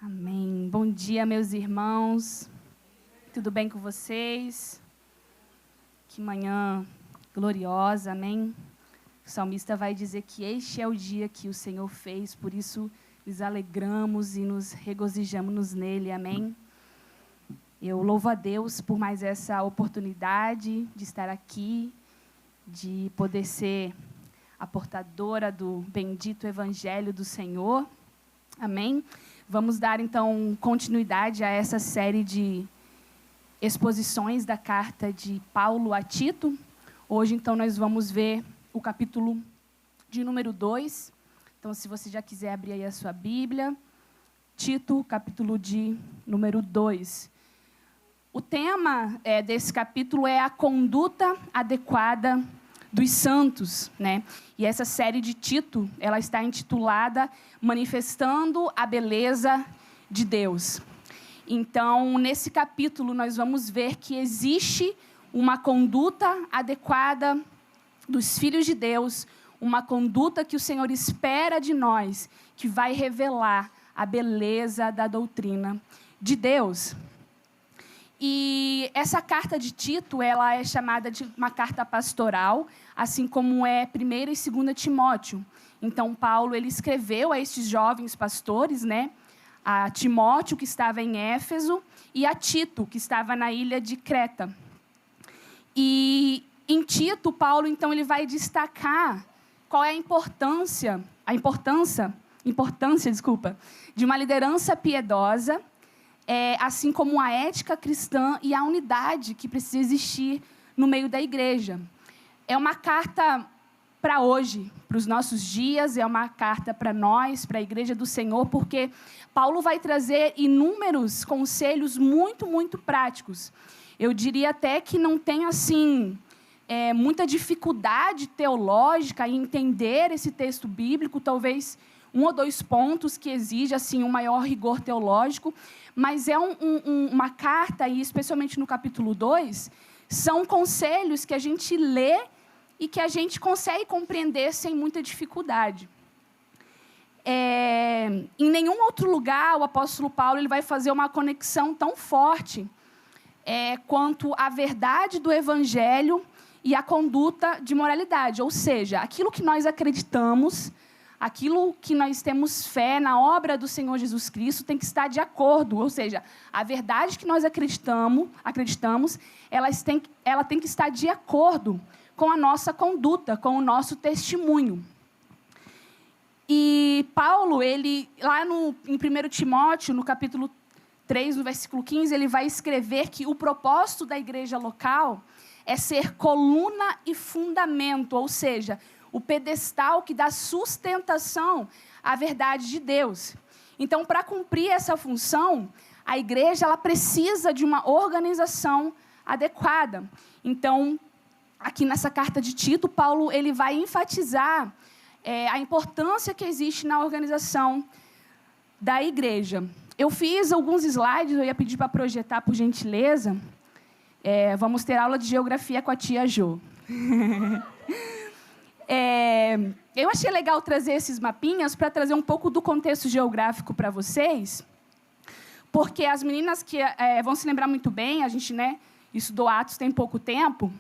Amém. Bom dia, meus irmãos. Tudo bem com vocês? Que manhã gloriosa, amém? O salmista vai dizer que este é o dia que o Senhor fez, por isso nos alegramos e nos regozijamos nele, amém? Eu louvo a Deus por mais essa oportunidade de estar aqui, de poder ser a portadora do bendito Evangelho do Senhor, amém? Vamos dar, então, continuidade a essa série de exposições da carta de Paulo a Tito. Hoje, então, nós vamos ver o capítulo de número 2. Então, se você já quiser abrir aí a sua Bíblia, Tito, capítulo de número 2. O tema desse capítulo é a conduta adequada dos santos, né? E essa série de Tito, ela está intitulada Manifestando a Beleza de Deus. Então, nesse capítulo, nós vamos ver que existe uma conduta adequada dos filhos de Deus, uma conduta que o Senhor espera de nós, que vai revelar a beleza da doutrina de Deus. E essa carta de Tito, ela é chamada de uma carta pastoral, assim como é 1ª e 2ª Timóteo. Então, Paulo ele escreveu a estes jovens pastores, né? A Timóteo, que estava em Éfeso, e a Tito, que estava na ilha de Creta. E em Tito, Paulo, então, ele vai destacar qual é a importância, de uma liderança piedosa, assim como a ética cristã e a unidade que precisa existir no meio da igreja. É uma carta para hoje, para os nossos dias, é uma carta para nós, para a igreja do Senhor, porque Paulo vai trazer inúmeros conselhos muito, muito práticos. Eu diria até que não tem, assim, muita dificuldade teológica em entender esse texto bíblico, talvez 1 ou 2 pontos que exige assim, um maior rigor teológico, mas é uma carta, e especialmente no capítulo 2, são conselhos que a gente lê e que a gente consegue compreender sem muita dificuldade. Em nenhum outro lugar o apóstolo Paulo ele vai fazer uma conexão tão forte quanto a verdade do Evangelho e a conduta de moralidade, ou seja, aquilo que nós acreditamos, aquilo que nós temos fé na obra do Senhor Jesus Cristo tem que estar de acordo, ou seja, a verdade que nós acreditamos, ela tem que estar de acordo com a nossa conduta, com o nosso testemunho. E Paulo, ele, lá em 1 Timóteo, no capítulo 3, no versículo 15, ele vai escrever que o propósito da igreja local é ser coluna e fundamento, ou seja, o pedestal que dá sustentação à verdade de Deus. Então, para cumprir essa função, a igreja ela precisa de uma organização adequada. Então, aqui nessa carta de Tito, Paulo ele vai enfatizar a importância que existe na organização da igreja. Eu fiz alguns slides, eu ia pedir para projetar, por gentileza. Vamos ter aula de geografia com a tia Jo. Eu achei legal trazer esses mapinhas para trazer um pouco do contexto geográfico para vocês, porque as meninas que vão se lembrar muito bem, a gente estudou Atos tem pouco tempo,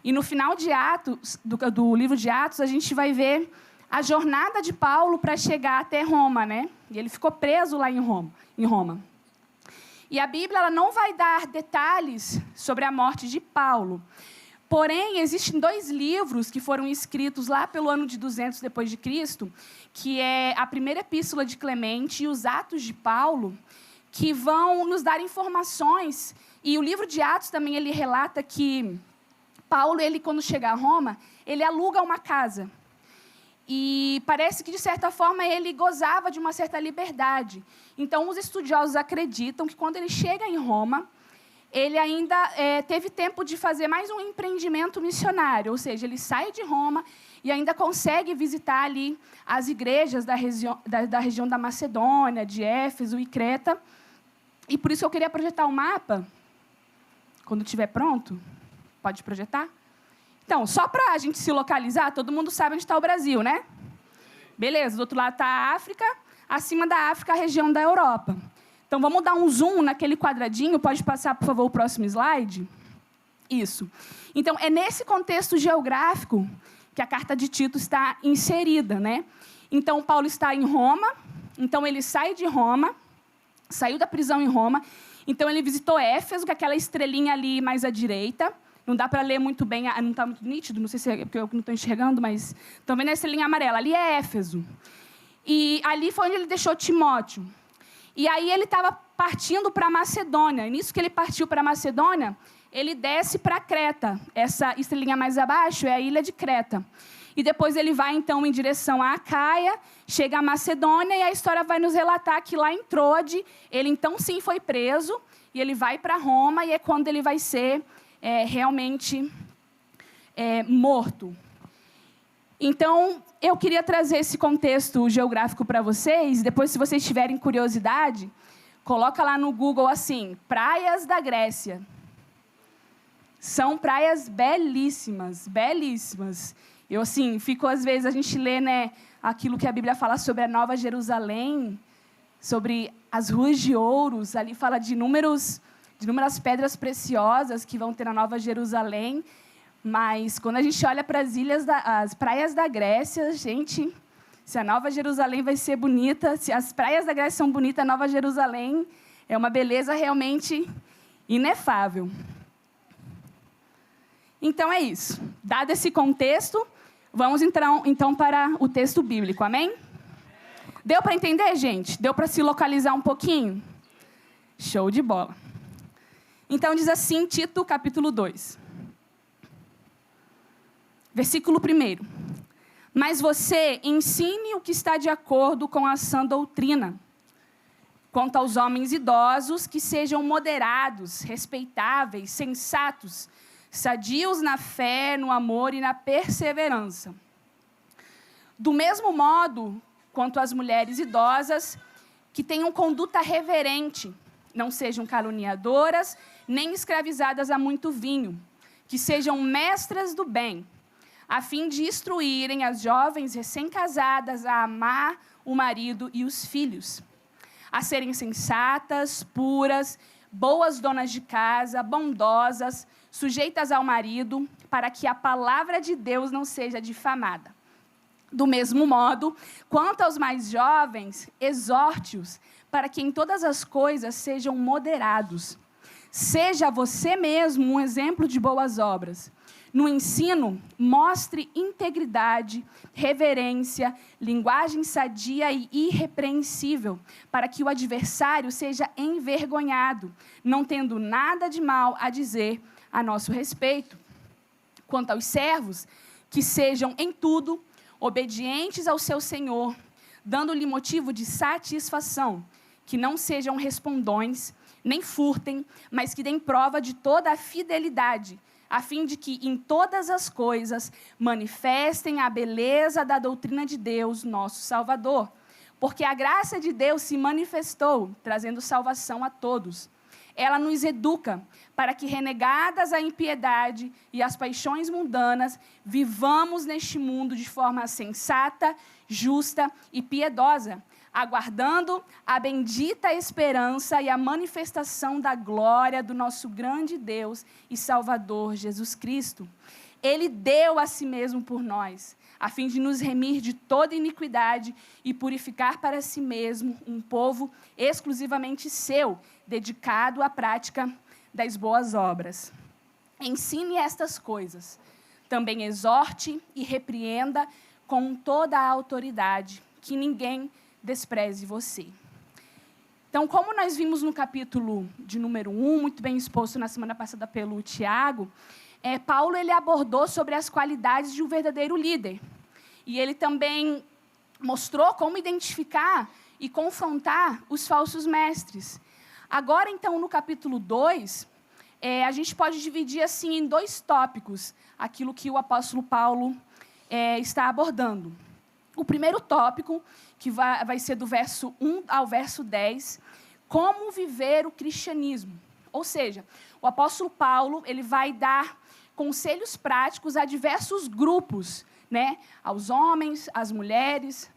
e no final de Atos, do livro de Atos, a gente vai ver a jornada de Paulo para chegar até Roma, né? E ele ficou preso lá em Roma. E a Bíblia ela não vai dar detalhes sobre a morte de Paulo. Porém, existem 2 livros que foram escritos lá pelo ano de 200 depois de Cristo, que é a 1ª Epístola de Clemente e os Atos de Paulo, que vão nos dar informações. E o livro de Atos também ele relata que Paulo, ele quando chega a Roma, ele aluga uma casa. E parece que, de certa forma, ele gozava de uma certa liberdade. Então, os estudiosos acreditam que, quando ele chega em Roma, ele ainda teve tempo de fazer mais um empreendimento missionário, ou seja, ele sai de Roma e ainda consegue visitar ali as igrejas da região da Macedônia, de Éfeso e Creta. E por isso eu queria projetar o mapa. Quando estiver pronto, pode projetar? Então, só para a gente se localizar, todo mundo sabe onde está o Brasil, né? Beleza, do outro lado está a África, acima da África, a região da Europa. Então, vamos dar um zoom naquele quadradinho. Pode passar, por favor, o próximo slide? Isso. Então, é nesse contexto geográfico que a carta de Tito está inserida, né? Então, Paulo está em Roma. Então, ele sai de Roma, saiu da prisão em Roma. Então, ele visitou Éfeso, que é aquela estrelinha ali mais à direita. Não dá para ler muito bem, não está muito nítido, não sei se é porque eu não estou enxergando, mas estão vendo essa linha amarela? Ali é Éfeso. E ali foi onde ele deixou Timóteo. E aí ele estava partindo para a Macedônia. E nisso que ele partiu para a Macedônia, ele desce para Creta. Essa estrelinha mais abaixo é a ilha de Creta. E depois ele vai, então, em direção a Acaia, chega à Macedônia, e a história vai nos relatar que lá em Troade, ele, então, sim, foi preso, e ele vai para Roma, e é quando ele vai ser realmente morto. Então, eu queria trazer esse contexto geográfico para vocês. Depois, se vocês tiverem curiosidade, coloca lá no Google assim, praias da Grécia. São praias belíssimas, belíssimas. Eu, assim, fico, às vezes, a gente lê, né, aquilo que a Bíblia fala sobre a Nova Jerusalém, sobre as ruas de ouros, ali fala de inúmeras pedras preciosas que vão ter na Nova Jerusalém. Mas, quando a gente olha para as praias da Grécia, gente, se a Nova Jerusalém vai ser bonita, se as praias da Grécia são bonitas, a Nova Jerusalém é uma beleza realmente inefável. Então, é isso. Dado esse contexto, vamos então para o texto bíblico, amém? Deu para entender, gente? Deu para se localizar um pouquinho? Show de bola. Então, diz assim, Tito, capítulo 2. Versículo 1. Mas você ensine o que está de acordo com a sã doutrina. Quanto aos homens idosos, que sejam moderados, respeitáveis, sensatos, sadios na fé, no amor e na perseverança. Do mesmo modo, quanto às mulheres idosas, que tenham conduta reverente, não sejam caluniadoras, nem escravizadas a muito vinho, que sejam mestras do bem, a fim de instruírem as jovens recém-casadas a amar o marido e os filhos, a serem sensatas, puras, boas donas de casa, bondosas, sujeitas ao marido, para que a palavra de Deus não seja difamada. Do mesmo modo, quanto aos mais jovens, exorte-os, para que em todas as coisas sejam moderados. Seja você mesmo um exemplo de boas obras. No ensino, mostre integridade, reverência, linguagem sadia e irrepreensível, para que o adversário seja envergonhado, não tendo nada de mal a dizer a nosso respeito. Quanto aos servos, que sejam em tudo obedientes ao seu Senhor, dando-lhe motivo de satisfação, que não sejam respondões, nem furtem, mas que deem prova de toda a fidelidade, a fim de que, em todas as coisas, manifestem a beleza da doutrina de Deus, nosso Salvador. Porque a graça de Deus se manifestou, trazendo salvação a todos. Ela nos educa para que, renegadas a impiedade e as paixões mundanas, vivamos neste mundo de forma sensata, justa e piedosa, aguardando a bendita esperança e a manifestação da glória do nosso grande Deus e Salvador Jesus Cristo. Ele deu a si mesmo por nós, a fim de nos remir de toda iniquidade e purificar para si mesmo um povo exclusivamente seu, dedicado à prática das boas obras. Ensine estas coisas. Também exorte e repreenda com toda a autoridade, que ninguém despreze você. Então, como nós vimos no capítulo de número 1, muito bem exposto na semana passada pelo Tiago, Paulo ele abordou sobre as qualidades de um verdadeiro líder. E ele também mostrou como identificar e confrontar os falsos mestres. Agora, então, no capítulo 2, a gente pode dividir assim, em 2 tópicos aquilo que o apóstolo Paulo está abordando. O primeiro tópico, que vai ser do verso 1 ao verso 10, como viver o cristianismo. Ou seja, o apóstolo Paulo ele vai dar conselhos práticos a diversos grupos, né? Aos homens, às mulheres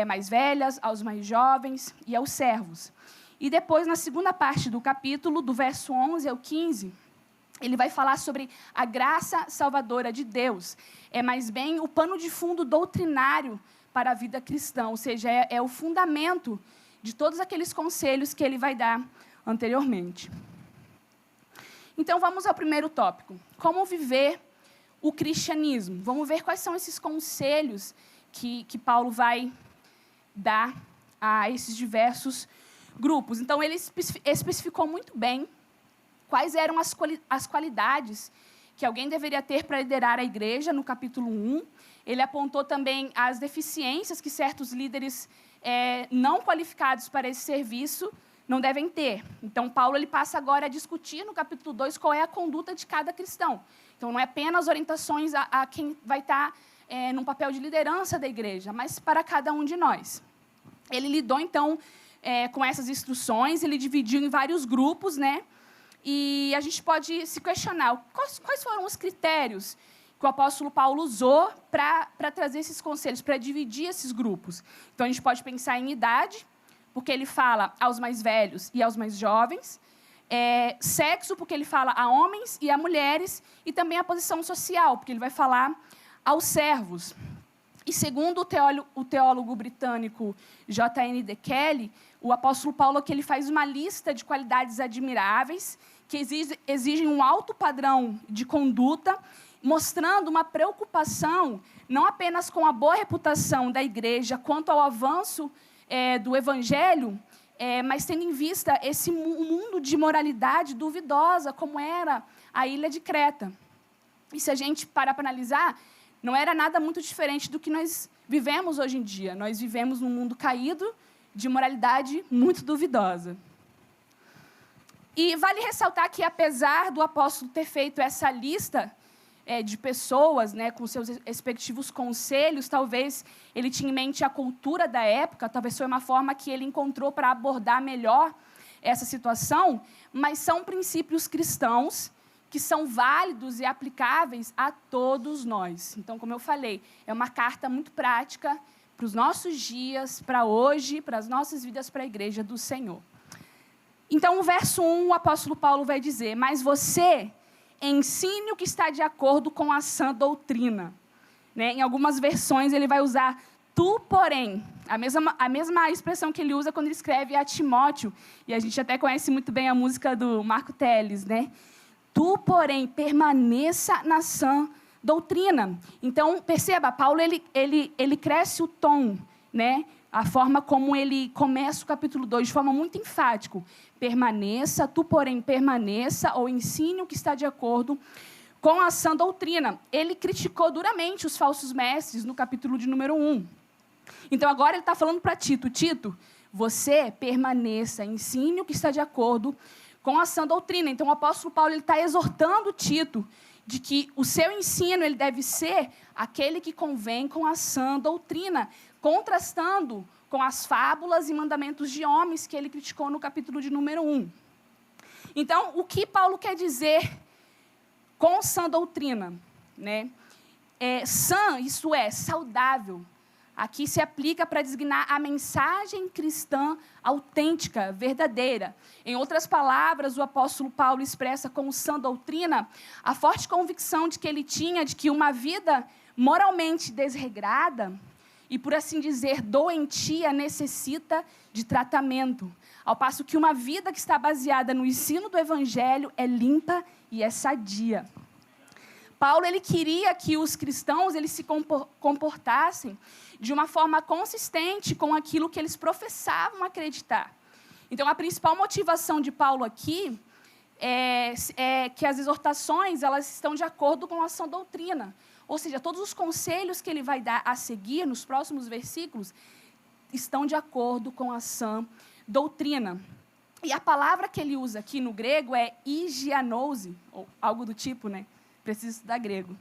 mais velhas, aos mais jovens e aos servos. E depois, na segunda parte do capítulo, do verso 11 ao 15, ele vai falar sobre a graça salvadora de Deus. É mais bem o pano de fundo doutrinário para a vida cristã, ou seja, é o fundamento de todos aqueles conselhos que ele vai dar anteriormente. Então, vamos ao primeiro tópico. Como viver o cristianismo? Vamos ver quais são esses conselhos que Paulo vai dar a esses diversos grupos. Então, ele especificou muito bem quais eram as qualidades que alguém deveria ter para liderar a igreja, no capítulo 1. Ele apontou também as deficiências que certos líderes não qualificados para esse serviço não devem ter. Então, Paulo ele passa agora a discutir, no capítulo 2, qual é a conduta de cada cristão. Então, não é apenas orientações a quem vai estar num papel de liderança da igreja, mas para cada um de nós. Ele lidou, então, com essas instruções, ele dividiu em vários grupos, né? E a gente pode se questionar quais foram os critérios que o apóstolo Paulo usou para trazer esses conselhos, para dividir esses grupos. Então, a gente pode pensar em idade, porque ele fala aos mais velhos e aos mais jovens. Sexo, porque ele fala a homens e a mulheres. E também a posição social, porque ele vai falar aos servos. E segundo o teólogo britânico J.N. de Kelly, o apóstolo Paulo aqui ele faz uma lista de qualidades admiráveis que exigem um alto padrão de conduta, mostrando uma preocupação não apenas com a boa reputação da igreja quanto ao avanço do evangelho, mas tendo em vista esse mundo de moralidade duvidosa, como era a ilha de Creta. E se a gente parar para analisar, não era nada muito diferente do que nós vivemos hoje em dia. Nós vivemos num mundo caído, de moralidade muito duvidosa. E vale ressaltar que, apesar do apóstolo ter feito essa lista de pessoas, né, com seus respectivos conselhos, talvez ele tinha em mente a cultura da época, talvez foi uma forma que ele encontrou para abordar melhor essa situação, mas são princípios cristãos que são válidos e aplicáveis a todos nós. Então, como eu falei, é uma carta muito prática para os nossos dias, para hoje, para as nossas vidas, para a igreja do Senhor. Então, no verso 1, o apóstolo Paulo vai dizer: mas você ensine o que está de acordo com a sã doutrina. Né? Em algumas versões, ele vai usar tu, porém. A mesma expressão que ele usa quando ele escreve a Timóteo. E a gente até conhece muito bem a música do Marco Teles, né? Tu, porém, permaneça na sã doutrina. Então, perceba, Paulo ele cresce o tom, né? A forma como ele começa o capítulo 2, de forma muito enfática. Permaneça, tu, porém, permaneça, ou ensine o que está de acordo com a sã doutrina. Ele criticou duramente os falsos mestres no capítulo de número 1. Então, agora ele está falando para Tito. Tito, você permaneça, ensine o que está de acordo com a sã doutrina. Então, o apóstolo Paulo está exortando Tito de que o seu ensino ele deve ser aquele que convém com a sã doutrina, contrastando com as fábulas e mandamentos de homens que ele criticou no capítulo de número 1. Então, o que Paulo quer dizer com sã doutrina? Né? Sã, isso é, saudável. Aqui se aplica para designar a mensagem cristã autêntica, verdadeira. Em outras palavras, o apóstolo Paulo expressa como sã doutrina a forte convicção de que ele tinha de que uma vida moralmente desregrada e, por assim dizer, doentia, necessita de tratamento. Ao passo que uma vida que está baseada no ensino do evangelho é limpa e é sadia. Paulo ele queria que os cristãos eles se comportassem de uma forma consistente com aquilo que eles professavam acreditar. Então, a principal motivação de Paulo aqui é que as exortações elas estão de acordo com a sã doutrina. Ou seja, todos os conselhos que ele vai dar a seguir nos próximos versículos estão de acordo com a sã doutrina. E a palavra que ele usa aqui no grego é higienose, ou algo do tipo, né? Preciso estudar grego.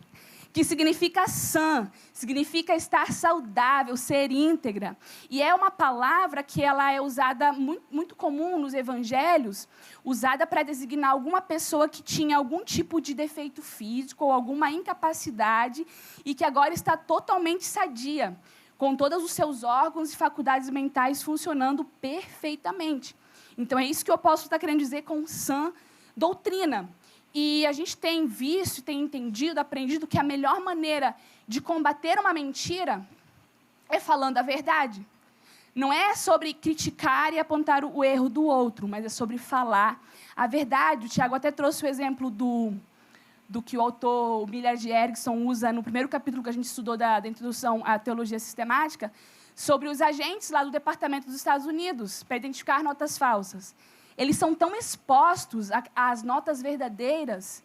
Que significa sã, significa estar saudável, ser íntegra. E é uma palavra que ela é usada muito comum nos evangelhos, usada para designar alguma pessoa que tinha algum tipo de defeito físico ou alguma incapacidade e que agora está totalmente sadia, com todos os seus órgãos e faculdades mentais funcionando perfeitamente. Então, é isso que o apóstolo está querendo dizer com sã doutrina. E a gente tem visto, tem entendido, aprendido que a melhor maneira de combater uma mentira é falando a verdade. Não é sobre criticar e apontar o erro do outro, mas é sobre falar a verdade. O Tiago até trouxe o exemplo do que o autor Millard Erickson usa no primeiro capítulo que a gente estudou da introdução à teologia sistemática, sobre os agentes lá do Departamento dos Estados Unidos para identificar notas falsas. Eles são tão expostos às notas verdadeiras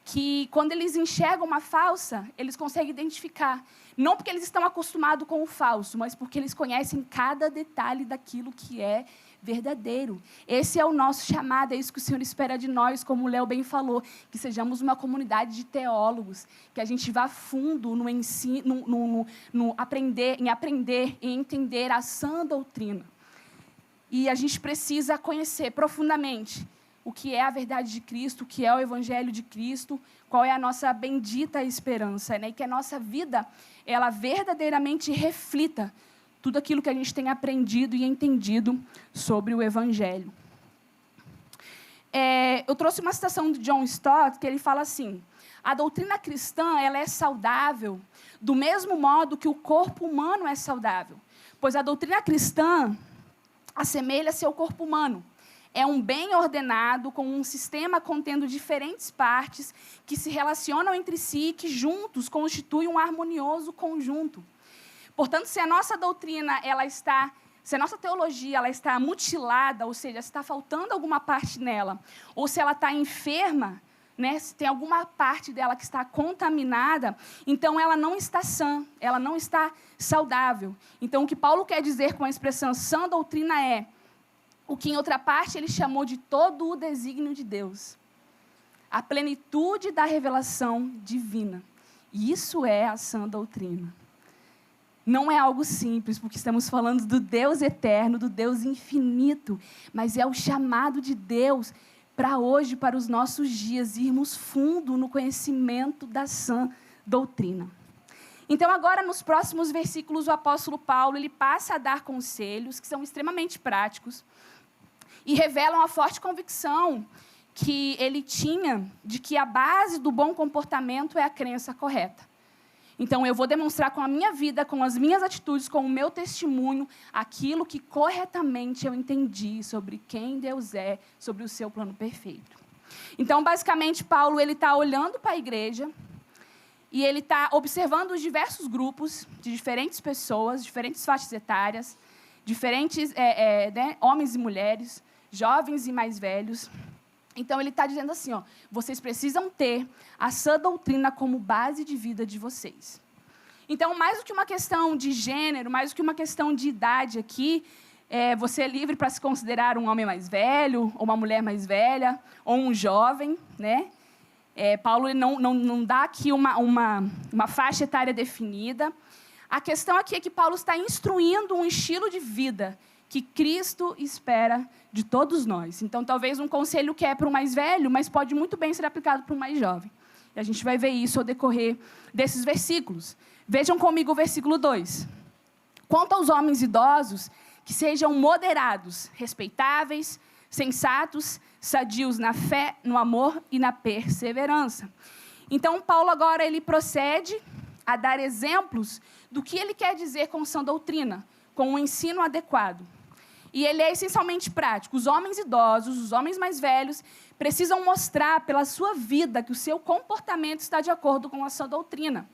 que, quando eles enxergam uma falsa, eles conseguem identificar. Não porque eles estão acostumados com o falso, mas porque eles conhecem cada detalhe daquilo que é verdadeiro. Esse é o nosso chamado, é isso que o Senhor espera de nós, como o Léo bem falou, que sejamos uma comunidade de teólogos, que a gente vá fundo no ensino, no aprender, em entender a sã doutrina. E a gente precisa conhecer profundamente o que é a verdade de Cristo, o que é o Evangelho de Cristo, qual é a nossa bendita esperança, né? E que a nossa vida, ela verdadeiramente reflita tudo aquilo que a gente tem aprendido e entendido sobre o Evangelho. Eu trouxe uma citação de John Stott, que ele fala assim: a doutrina cristã, ela é saudável do mesmo modo que o corpo humano é saudável, pois a doutrina cristã assemelha-se ao corpo humano. É um bem ordenado, com um sistema contendo diferentes partes que se relacionam entre si e que juntos constituem um harmonioso conjunto. Portanto, se a nossa doutrina, se a nossa teologia ela está mutilada, ou seja, se está faltando alguma parte nela, ou se ela está enferma, né, se tem alguma parte dela que está contaminada, então ela não está sã, ela não está saudável. Então, o que Paulo quer dizer com a expressão sã doutrina é o que, em outra parte, ele chamou de todo o desígnio de Deus. A plenitude da revelação divina. E isso é a sã doutrina. Não é algo simples, porque estamos falando do Deus eterno, do Deus infinito, mas é o chamado de Deus para hoje, para os nossos dias, irmos fundo no conhecimento da sã doutrina. Então, agora, nos próximos versículos, o apóstolo Paulo ele passa a dar conselhos que são extremamente práticos e revelam a forte convicção que ele tinha de que a base do bom comportamento é a crença correta. Então, eu vou demonstrar com a minha vida, com as minhas atitudes, com o meu testemunho, aquilo que corretamente eu entendi sobre quem Deus é, sobre o seu plano perfeito. Então, basicamente, Paulo está olhando para a igreja e ele está observando os diversos grupos de diferentes pessoas, diferentes faixas etárias, diferentes né, homens e mulheres, jovens e mais velhos. Então, ele está dizendo assim, vocês precisam ter a sã doutrina como base de vida de vocês. Então, mais do que uma questão de gênero, mais do que uma questão de idade aqui, você é livre para se considerar um homem mais velho, ou uma mulher mais velha, ou um jovem, né? Paulo não dá aqui uma faixa etária definida. A questão aqui é que Paulo está instruindo um estilo de vida que Cristo espera de todos nós. Então, talvez um conselho que é para o mais velho, mas pode muito bem ser aplicado para o mais jovem. E a gente vai ver isso ao decorrer desses versículos. Vejam comigo o versículo 2. Quanto aos homens idosos, que sejam moderados, respeitáveis, sensatos, sadios na fé, no amor e na perseverança. Então, Paulo agora ele procede a dar exemplos do que ele quer dizer com sã doutrina, com um ensino adequado. E ele é essencialmente prático. Os homens idosos, os homens mais velhos, precisam mostrar pela sua vida que o seu comportamento está de acordo com a sã doutrina.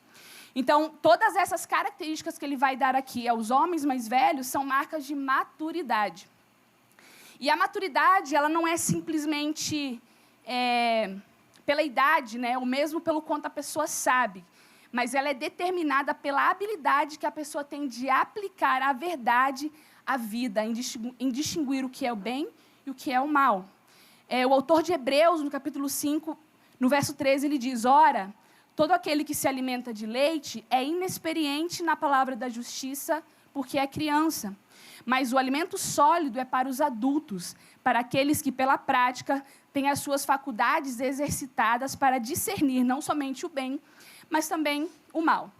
Então, todas essas características que ele vai dar aqui aos homens mais velhos são marcas de maturidade. E a maturidade, ela não é simplesmente pela idade, né, ou mesmo pelo quanto a pessoa sabe, mas ela é determinada pela habilidade que a pessoa tem de aplicar a verdade à vida, em distinguir o que é o bem e o que é o mal. O autor de Hebreus, no capítulo 5, no verso 13, ele diz: ora, todo aquele que se alimenta de leite é inexperiente na palavra da justiça, porque é criança. Mas o alimento sólido é para os adultos, para aqueles que, pela prática, têm as suas faculdades exercitadas para discernir não somente o bem, mas também o mal.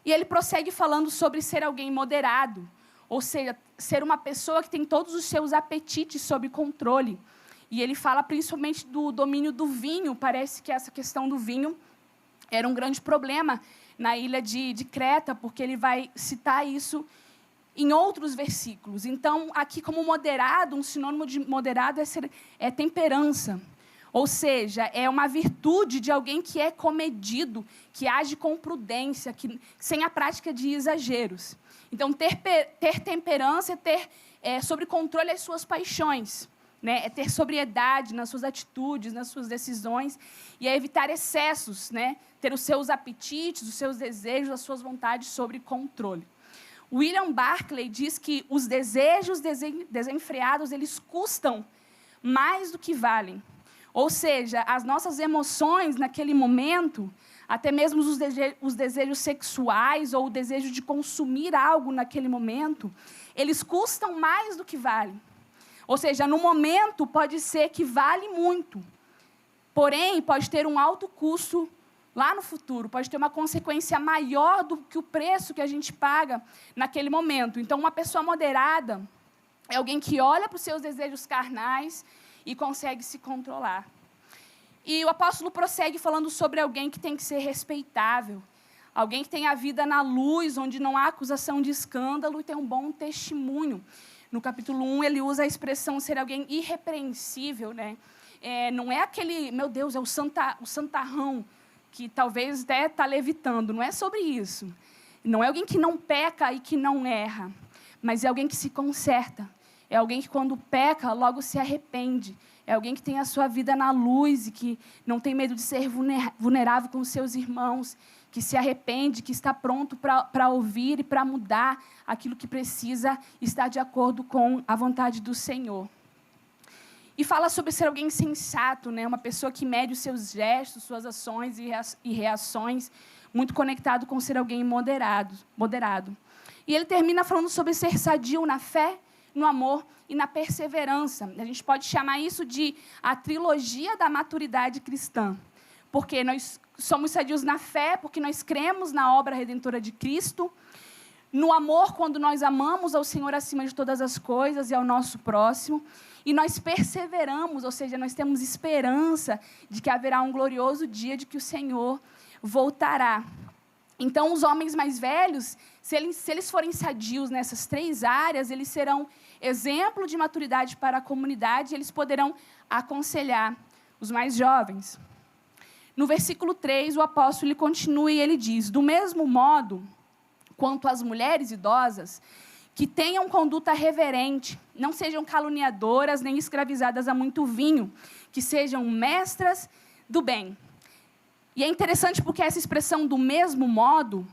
E ele prossegue falando sobre ser alguém moderado, ou seja, ser uma pessoa que tem todos os seus apetites sob controle. E ele fala principalmente do domínio do vinho. Parece que essa questão do vinho era um grande problema na ilha de Creta, porque ele vai citar isso em outros versículos. Então, aqui como moderado, um sinônimo de moderado é temperança. Ou seja, é uma virtude de alguém que é comedido, que age com prudência, sem a prática de exageros. Então, ter temperança é ter sob controle as suas paixões, né? É ter sobriedade nas suas atitudes, nas suas decisões, e é evitar excessos, né? Ter os seus apetites, os seus desejos, as suas vontades sob controle. William Barclay diz que os desejos desenfreados, eles custam mais do que valem. Ou seja, as nossas emoções naquele momento, até mesmo os desejos sexuais ou o desejo de consumir algo naquele momento, eles custam mais do que valem. Ou seja, no momento pode ser que vale muito, porém pode ter um alto custo lá no futuro, pode ter uma consequência maior do que o preço que a gente paga naquele momento. Então, uma pessoa moderada é alguém que olha para os seus desejos carnais e consegue se controlar. E o apóstolo prossegue falando sobre alguém que tem que ser respeitável, alguém que tem a vida na luz, onde não há acusação de escândalo e tem um bom testemunho. No capítulo 1, ele usa a expressão ser alguém irrepreensível, né? Não é aquele, meu Deus, é o santarrão, que talvez até está levitando. Não é sobre isso. Não é alguém que não peca e que não erra, mas é alguém que se conserta. É alguém que, quando peca, logo se arrepende. É alguém que tem a sua vida na luz e que não tem medo de ser vulnerável com os seus irmãos, que se arrepende, que está pronto para ouvir e para mudar aquilo que precisa estar de acordo com a vontade do Senhor. E fala sobre ser alguém sensato, né? Uma pessoa que mede os seus gestos, suas ações e reações, muito conectado com ser alguém moderado. E ele termina falando sobre ser sadio na fé, no amor e na perseverança. A gente pode chamar isso de a trilogia da maturidade cristã. Porque nós somos sadios na fé, porque nós cremos na obra redentora de Cristo. No amor, quando nós amamos ao Senhor acima de todas as coisas e ao nosso próximo. E nós perseveramos, ou seja, nós temos esperança de que haverá um glorioso dia de que o Senhor voltará. Então, os homens mais velhos, se eles forem sadios nessas 3 áreas, eles serão exemplo de maturidade para a comunidade e eles poderão aconselhar os mais jovens. No versículo 3, o apóstolo ele continua e ele diz, do mesmo modo, quanto às mulheres idosas, que tenham conduta reverente, não sejam caluniadoras nem escravizadas a muito vinho, que sejam mestras do bem. E é interessante porque essa expressão do mesmo modo,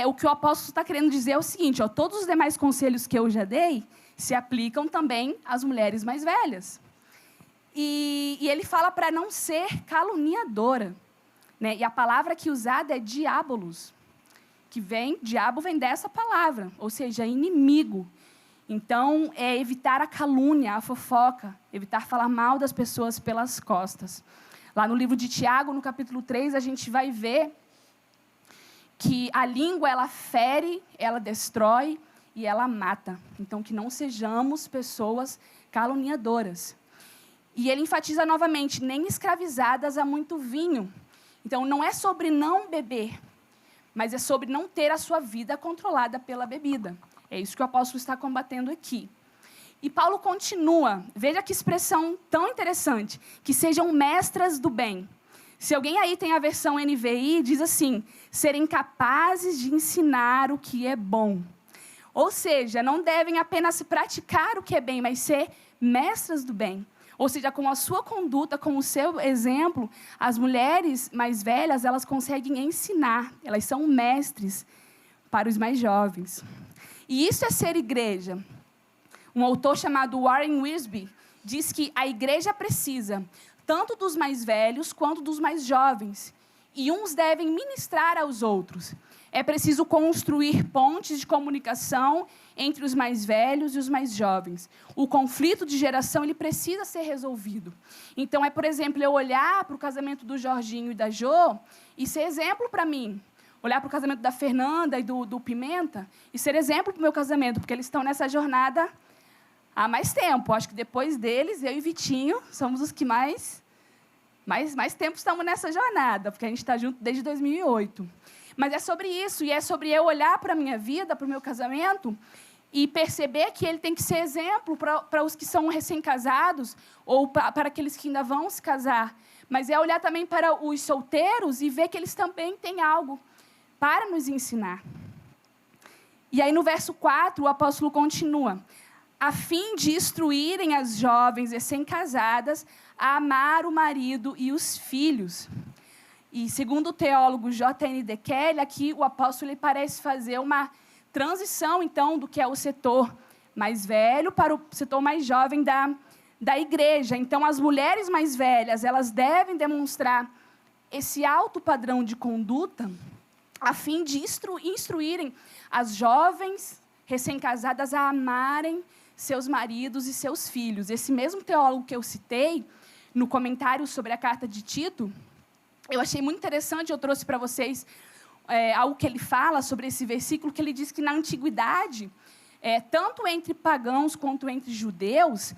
o que o apóstolo está querendo dizer é o seguinte, todos os demais conselhos que eu já dei se aplicam também às mulheres mais velhas. E ele fala para não ser caluniadora, né? E a palavra que usada é diabolos, diabo vem dessa palavra, ou seja, inimigo. Então, é evitar a calúnia, a fofoca, evitar falar mal das pessoas pelas costas. Lá no livro de Tiago, no capítulo 3, a gente vai ver que a língua, ela fere, ela destrói e ela mata. Então, que não sejamos pessoas caluniadoras. E ele enfatiza novamente, nem escravizadas a muito vinho. Então, não é sobre não beber, mas é sobre não ter a sua vida controlada pela bebida. É isso que o apóstolo está combatendo aqui. E Paulo continua, veja que expressão tão interessante, que sejam mestras do bem. Se alguém aí tem a versão NVI, diz assim, serem capazes de ensinar o que é bom. Ou seja, não devem apenas praticar o que é bem, mas ser mestras do bem. Ou seja, com a sua conduta, com o seu exemplo, as mulheres mais velhas, elas conseguem ensinar, elas são mestres para os mais jovens. E isso é ser igreja. Um autor chamado Warren Wiersbe diz que a igreja precisa tanto dos mais velhos quanto dos mais jovens. E uns devem ministrar aos outros. É preciso construir pontes de comunicação entre os mais velhos e os mais jovens. O conflito de geração ele precisa ser resolvido. Então, por exemplo, eu olhar para o casamento do Jorginho e da Jo e ser exemplo para mim. olhar para o casamento da Fernanda e do Pimenta e ser exemplo para o meu casamento, porque eles estão nessa jornada há mais tempo. Acho que depois deles, eu e Vitinho somos os que mais tempo estamos nessa jornada, porque a gente está junto desde 2008. Mas é sobre isso, e é sobre eu olhar para a minha vida, para o meu casamento, e perceber que ele tem que ser exemplo para os que são recém-casados ou para aqueles que ainda vão se casar. Mas é olhar também para os solteiros e ver que eles também têm algo para nos ensinar. E aí, no verso 4, o apóstolo continua: a fim de instruírem as jovens recém-casadas a amar o marido e os filhos. E, segundo o teólogo J.N.D. Kelly, aqui o apóstolo ele parece fazer uma transição, então, do que é o setor mais velho para o setor mais jovem da igreja. Então, as mulheres mais velhas, elas devem demonstrar esse alto padrão de conduta a fim de instruírem as jovens recém-casadas a amarem seus maridos e seus filhos. Esse mesmo teólogo que eu citei, no comentário sobre a carta de Tito, eu achei muito interessante, eu trouxe para vocês algo que ele fala sobre esse versículo, que ele diz que, na antiguidade, tanto entre pagãos quanto entre judeus,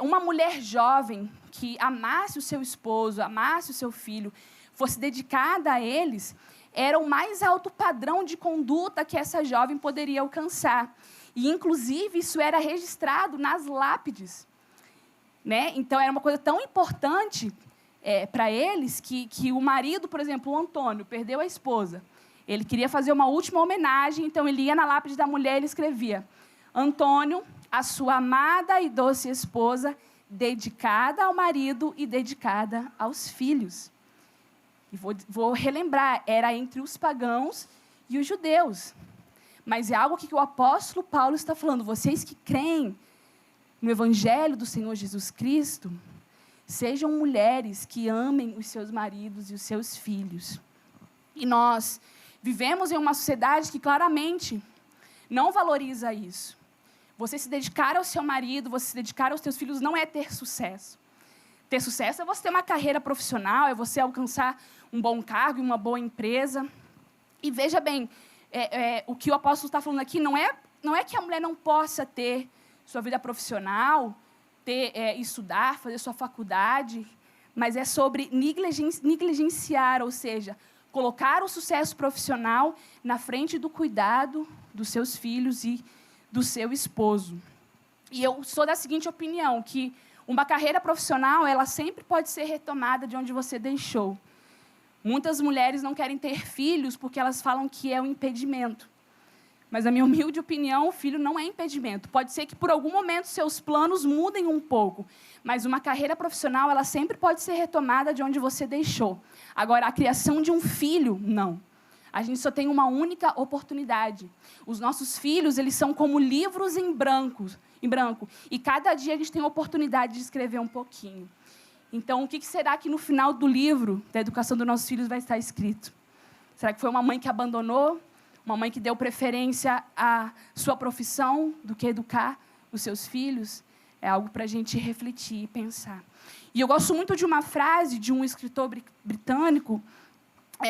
uma mulher jovem que amasse o seu esposo, amasse o seu filho, fosse dedicada a eles, era o mais alto padrão de conduta que essa jovem poderia alcançar. E, inclusive, isso era registrado nas lápides. Né? Então, era uma coisa tão importante para eles que o marido, por exemplo, o Antônio, perdeu a esposa. Ele queria fazer uma última homenagem, então ele ia na lápide da mulher e ele escrevia: Antônio, a sua amada e doce esposa, dedicada ao marido e dedicada aos filhos. E vou relembrar, era entre os pagãos e os judeus. Mas é algo que o apóstolo Paulo está falando. Vocês que creem no Evangelho do Senhor Jesus Cristo, sejam mulheres que amem os seus maridos e os seus filhos. E nós vivemos em uma sociedade que claramente não valoriza isso. Você se dedicar ao seu marido, você se dedicar aos seus filhos não é ter sucesso. Ter sucesso é você ter uma carreira profissional, é você alcançar um bom cargo, uma boa empresa. E veja bem, o que o apóstolo está falando aqui não é que a mulher não possa ter sua vida profissional, estudar, fazer sua faculdade, mas é sobre negligenciar, ou seja, colocar o sucesso profissional na frente do cuidado dos seus filhos e do seu esposo. E eu sou da seguinte opinião, que uma carreira profissional, ela sempre pode ser retomada de onde você deixou. Muitas mulheres não querem ter filhos porque elas falam que é um impedimento. Mas, na minha humilde opinião, o filho não é impedimento. Pode ser que, por algum momento, seus planos mudem um pouco. Mas uma carreira profissional, ela sempre pode ser retomada de onde você deixou. Agora, a criação de um filho, não. A gente só tem uma única oportunidade. Os nossos filhos, eles são como livros em branco. E cada dia a gente tem a oportunidade de escrever um pouquinho. Então, o que será que no final do livro da educação dos nossos filhos vai estar escrito? Será que foi uma mãe que abandonou? Uma mãe que deu preferência à sua profissão do que educar os seus filhos? É algo para a gente refletir e pensar. E eu gosto muito de uma frase de um escritor britânico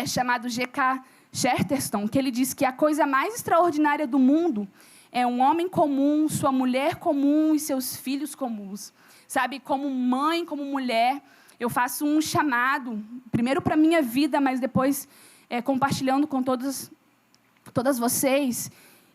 chamado G.K. Chesterton, que ele diz que a coisa mais extraordinária do mundo é um homem comum, sua mulher comum e seus filhos comuns. Sabe, como mãe, como mulher, eu faço um chamado, primeiro para a minha vida, mas depois compartilhando com todas vocês,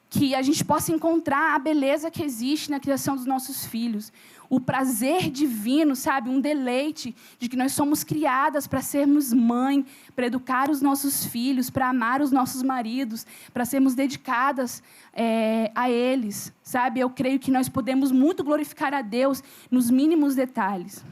que a gente possa encontrar a beleza que existe na criação dos nossos filhos. O prazer divino, sabe? Um deleite de que nós somos criadas para sermos mãe, para educar os nossos filhos, para amar os nossos maridos, para sermos dedicadas a eles, sabe? Eu creio que nós podemos muito glorificar a Deus nos mínimos detalhes.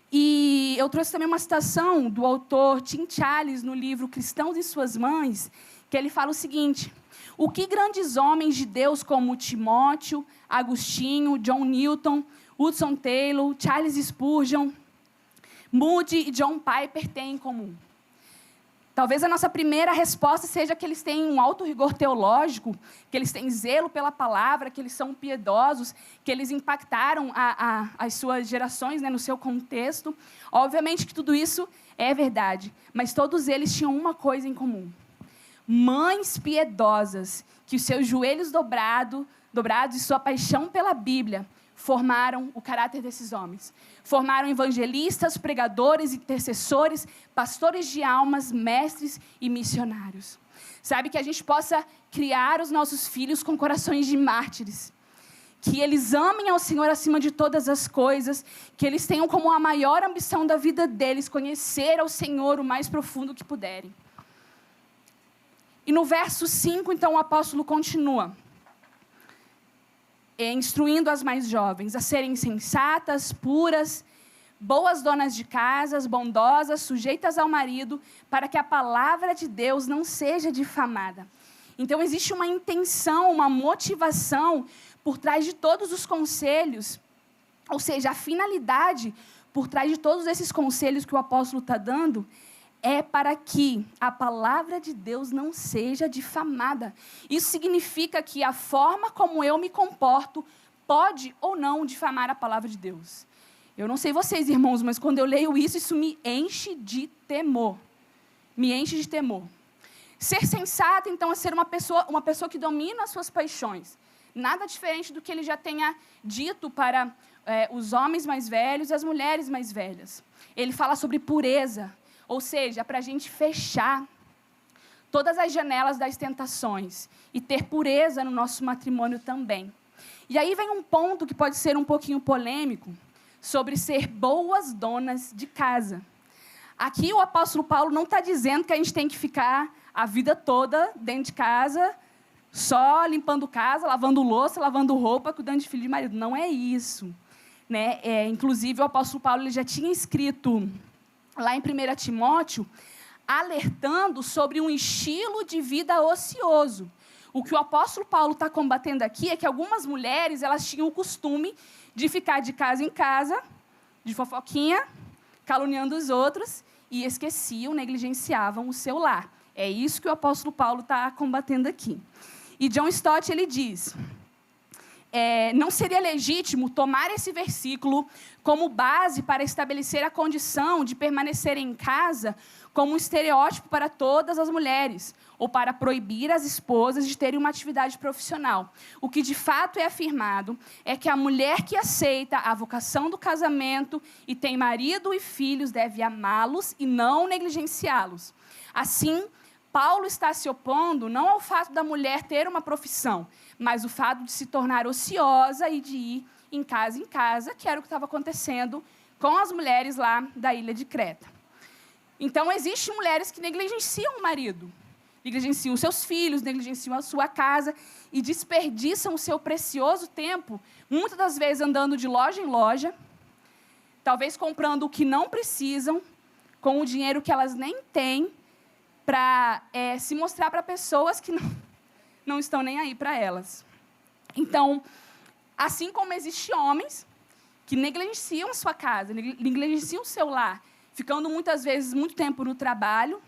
E eu trouxe também uma citação do autor Tim Challies no livro Cristãos e Suas Mães, que ele fala o seguinte: o que grandes homens de Deus como Timóteo, Agostinho, John Newton, Hudson Taylor, Charles Spurgeon, Moody e John Piper têm em comum? Talvez a nossa primeira resposta seja que eles têm um alto rigor teológico, que eles têm zelo pela palavra, que eles são piedosos, que eles impactaram as suas gerações, né, no seu contexto. Obviamente que tudo isso é verdade, mas todos eles tinham uma coisa em comum. Mães piedosas, que os seus joelhos dobrados e sua paixão pela Bíblia formaram o caráter desses homens. Formaram evangelistas, pregadores, intercessores, pastores de almas, mestres e missionários. Sabe, que a gente possa criar os nossos filhos com corações de mártires. Que eles amem ao Senhor acima de todas as coisas, que eles tenham como a maior ambição da vida deles conhecer ao Senhor o mais profundo que puderem. E no verso 5, então, o apóstolo continua, instruindo as mais jovens a serem sensatas, puras, boas donas de casas, bondosas, sujeitas ao marido, para que a palavra de Deus não seja difamada. Então, existe uma intenção, uma motivação por trás de todos os conselhos, ou seja, a finalidade por trás de todos esses conselhos que o apóstolo está dando é para que a palavra de Deus não seja difamada. Isso significa que a forma como eu me comporto pode ou não difamar a palavra de Deus. Eu não sei vocês, irmãos, mas quando eu leio isso, isso me enche de temor. Me enche de temor. Ser sensato, então, é ser uma pessoa que domina as suas paixões. Nada diferente do que ele já tenha dito para os homens mais velhos e as mulheres mais velhas. Ele fala sobre pureza, ou seja, para a gente fechar todas as janelas das tentações e ter pureza no nosso matrimônio também. E aí vem um ponto que pode ser um pouquinho polêmico, sobre ser boas donas de casa. Aqui o apóstolo Paulo não está dizendo que a gente tem que ficar a vida toda dentro de casa, só limpando casa, lavando louça, lavando roupa, cuidando de filho e de marido. Não é isso, né? Inclusive, o apóstolo Paulo ele já tinha escrito lá em 1 Timóteo, alertando sobre um estilo de vida ocioso. O que o apóstolo Paulo está combatendo aqui é que algumas mulheres elas tinham o costume de ficar de casa em casa, de fofoquinha, caluniando os outros, e esqueciam, negligenciavam o seu lar. É isso que o apóstolo Paulo está combatendo aqui. E John Stott ele diz, não seria legítimo tomar esse versículo como base para estabelecer a condição de permanecer em casa como um estereótipo para todas as mulheres, ou para proibir as esposas de terem uma atividade profissional. O que de fato é afirmado é que a mulher que aceita a vocação do casamento e tem marido e filhos deve amá-los e não negligenciá-los. Assim, Paulo está se opondo não ao fato da mulher ter uma profissão, mas o fato de se tornar ociosa e de ir em casa, que era o que estava acontecendo com as mulheres lá da ilha de Creta. Então, existem mulheres que negligenciam o marido, negligenciam seus filhos, negligenciam a sua casa e desperdiçam o seu precioso tempo, muitas das vezes andando de loja em loja, talvez comprando o que não precisam, com o dinheiro que elas nem têm, para se mostrar para pessoas que não estão nem aí para elas. Então, assim como existem homens que negligenciam a sua casa, negligenciam o seu lar, ficando muitas vezes muito tempo no trabalho,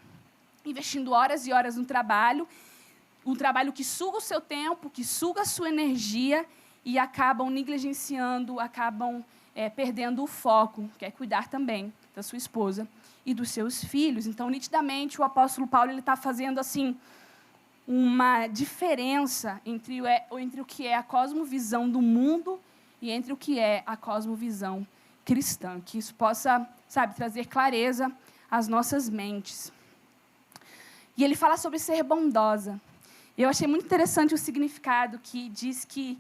investindo horas e horas no trabalho, um trabalho que suga o seu tempo, que suga a sua energia e acabam negligenciando, acabam perdendo o foco, que é cuidar também da sua esposa e dos seus filhos. Então, nitidamente, o apóstolo Paulo está fazendo assim, uma diferença entre o que é a cosmovisão do mundo e entre o que é a cosmovisão cristã. Que isso possa, trazer clareza às nossas mentes. E ele fala sobre ser bondosa. Eu achei muito interessante o significado que diz que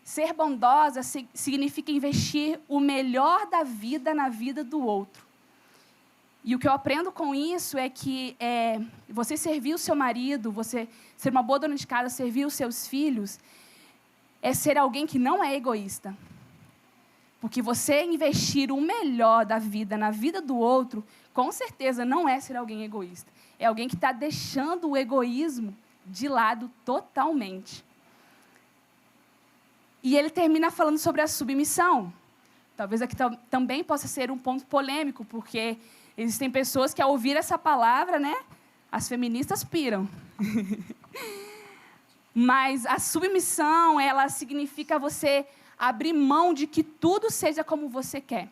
ser bondosa significa investir o melhor da vida na vida do outro. E o que eu aprendo com isso é que você servir o seu marido, você ser uma boa dona de casa, servir os seus filhos, é ser alguém que não é egoísta. Porque você investir o melhor da vida na vida do outro, com certeza não é ser alguém egoísta. É alguém que está deixando o egoísmo de lado totalmente. E ele termina falando sobre a submissão. Talvez aqui também possa ser um ponto polêmico, porque existem pessoas que, ao ouvir essa palavra, né, As feministas piram. Mas a submissão, ela significa você abrir mão de que tudo seja como você quer.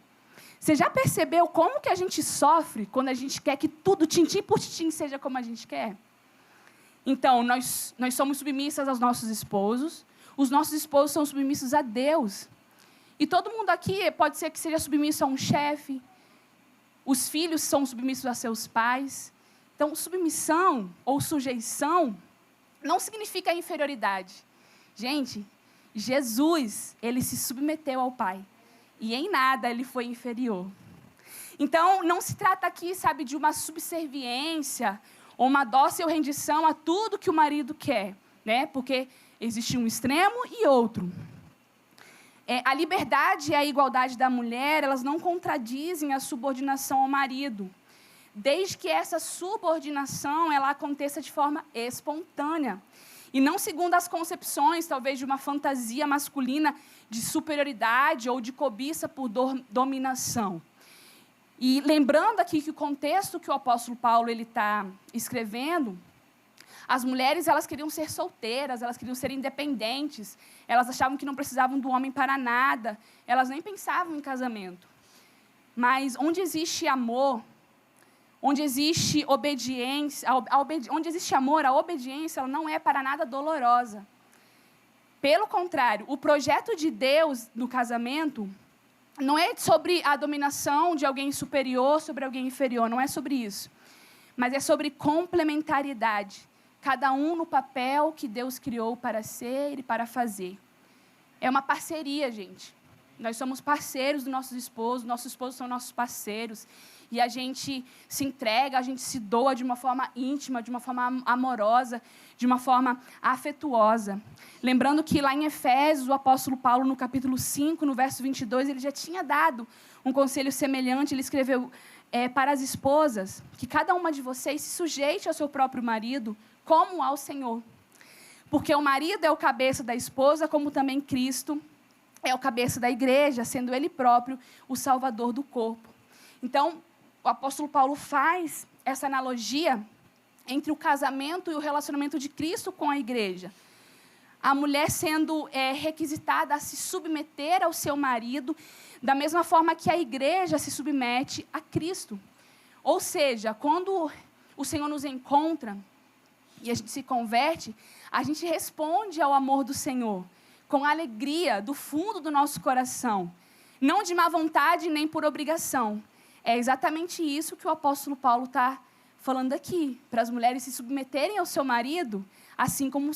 Você já percebeu como que a gente sofre quando a gente quer que tudo, tintim por tintim, seja como a gente quer? Então, nós somos submissas aos nossos esposos, os nossos esposos são submissos a Deus. E todo mundo aqui pode ser que seja submisso a um chefe, os filhos são submissos a seus pais. Então, submissão ou sujeição não significa inferioridade. Gente, Jesus, ele se submeteu ao Pai. E em nada ele foi inferior. Então, não se trata aqui, sabe, de uma subserviência ou uma dócil rendição a tudo que o marido quer, né? Porque existe um extremo e outro. A liberdade e a igualdade da mulher, elas não contradizem a subordinação ao marido, desde que essa subordinação ela aconteça de forma espontânea e não segundo as concepções, talvez, de uma fantasia masculina de superioridade ou de cobiça por dominação. E lembrando aqui que o contexto que o apóstolo Paulo está escrevendo, as mulheres elas queriam ser solteiras, elas queriam ser independentes, elas achavam que não precisavam do homem para nada, elas nem pensavam em casamento. Mas onde existe amor, onde existe obediência, onde existe amor, a obediência ela não é para nada dolorosa. Pelo contrário, o projeto de Deus no casamento não é sobre a dominação de alguém superior sobre alguém inferior, não é sobre isso. Mas é sobre complementaridade. Cada um no papel que Deus criou para ser e para fazer. É uma parceria, gente. Nós somos parceiros dos nossos esposos são nossos parceiros. E a gente se entrega, a gente se doa de uma forma íntima, de uma forma amorosa, de uma forma afetuosa. Lembrando que lá em Efésios, o apóstolo Paulo, no capítulo 5, no verso 22, ele já tinha dado um conselho semelhante. Ele escreveu para as esposas que cada uma de vocês se sujeite ao seu próprio marido, como ao Senhor. Porque o marido é o cabeça da esposa, como também Cristo é o cabeça da igreja, sendo ele próprio o salvador do corpo. Então, o apóstolo Paulo faz essa analogia entre o casamento e o relacionamento de Cristo com a igreja. A mulher sendo requisitada a se submeter ao seu marido, da mesma forma que a igreja se submete a Cristo. Ou seja, quando o Senhor nos encontra e a gente se converte, a gente responde ao amor do Senhor com alegria do fundo do nosso coração, não de má vontade nem por obrigação. É exatamente isso que o apóstolo Paulo está falando aqui, para as mulheres se submeterem ao seu marido, assim como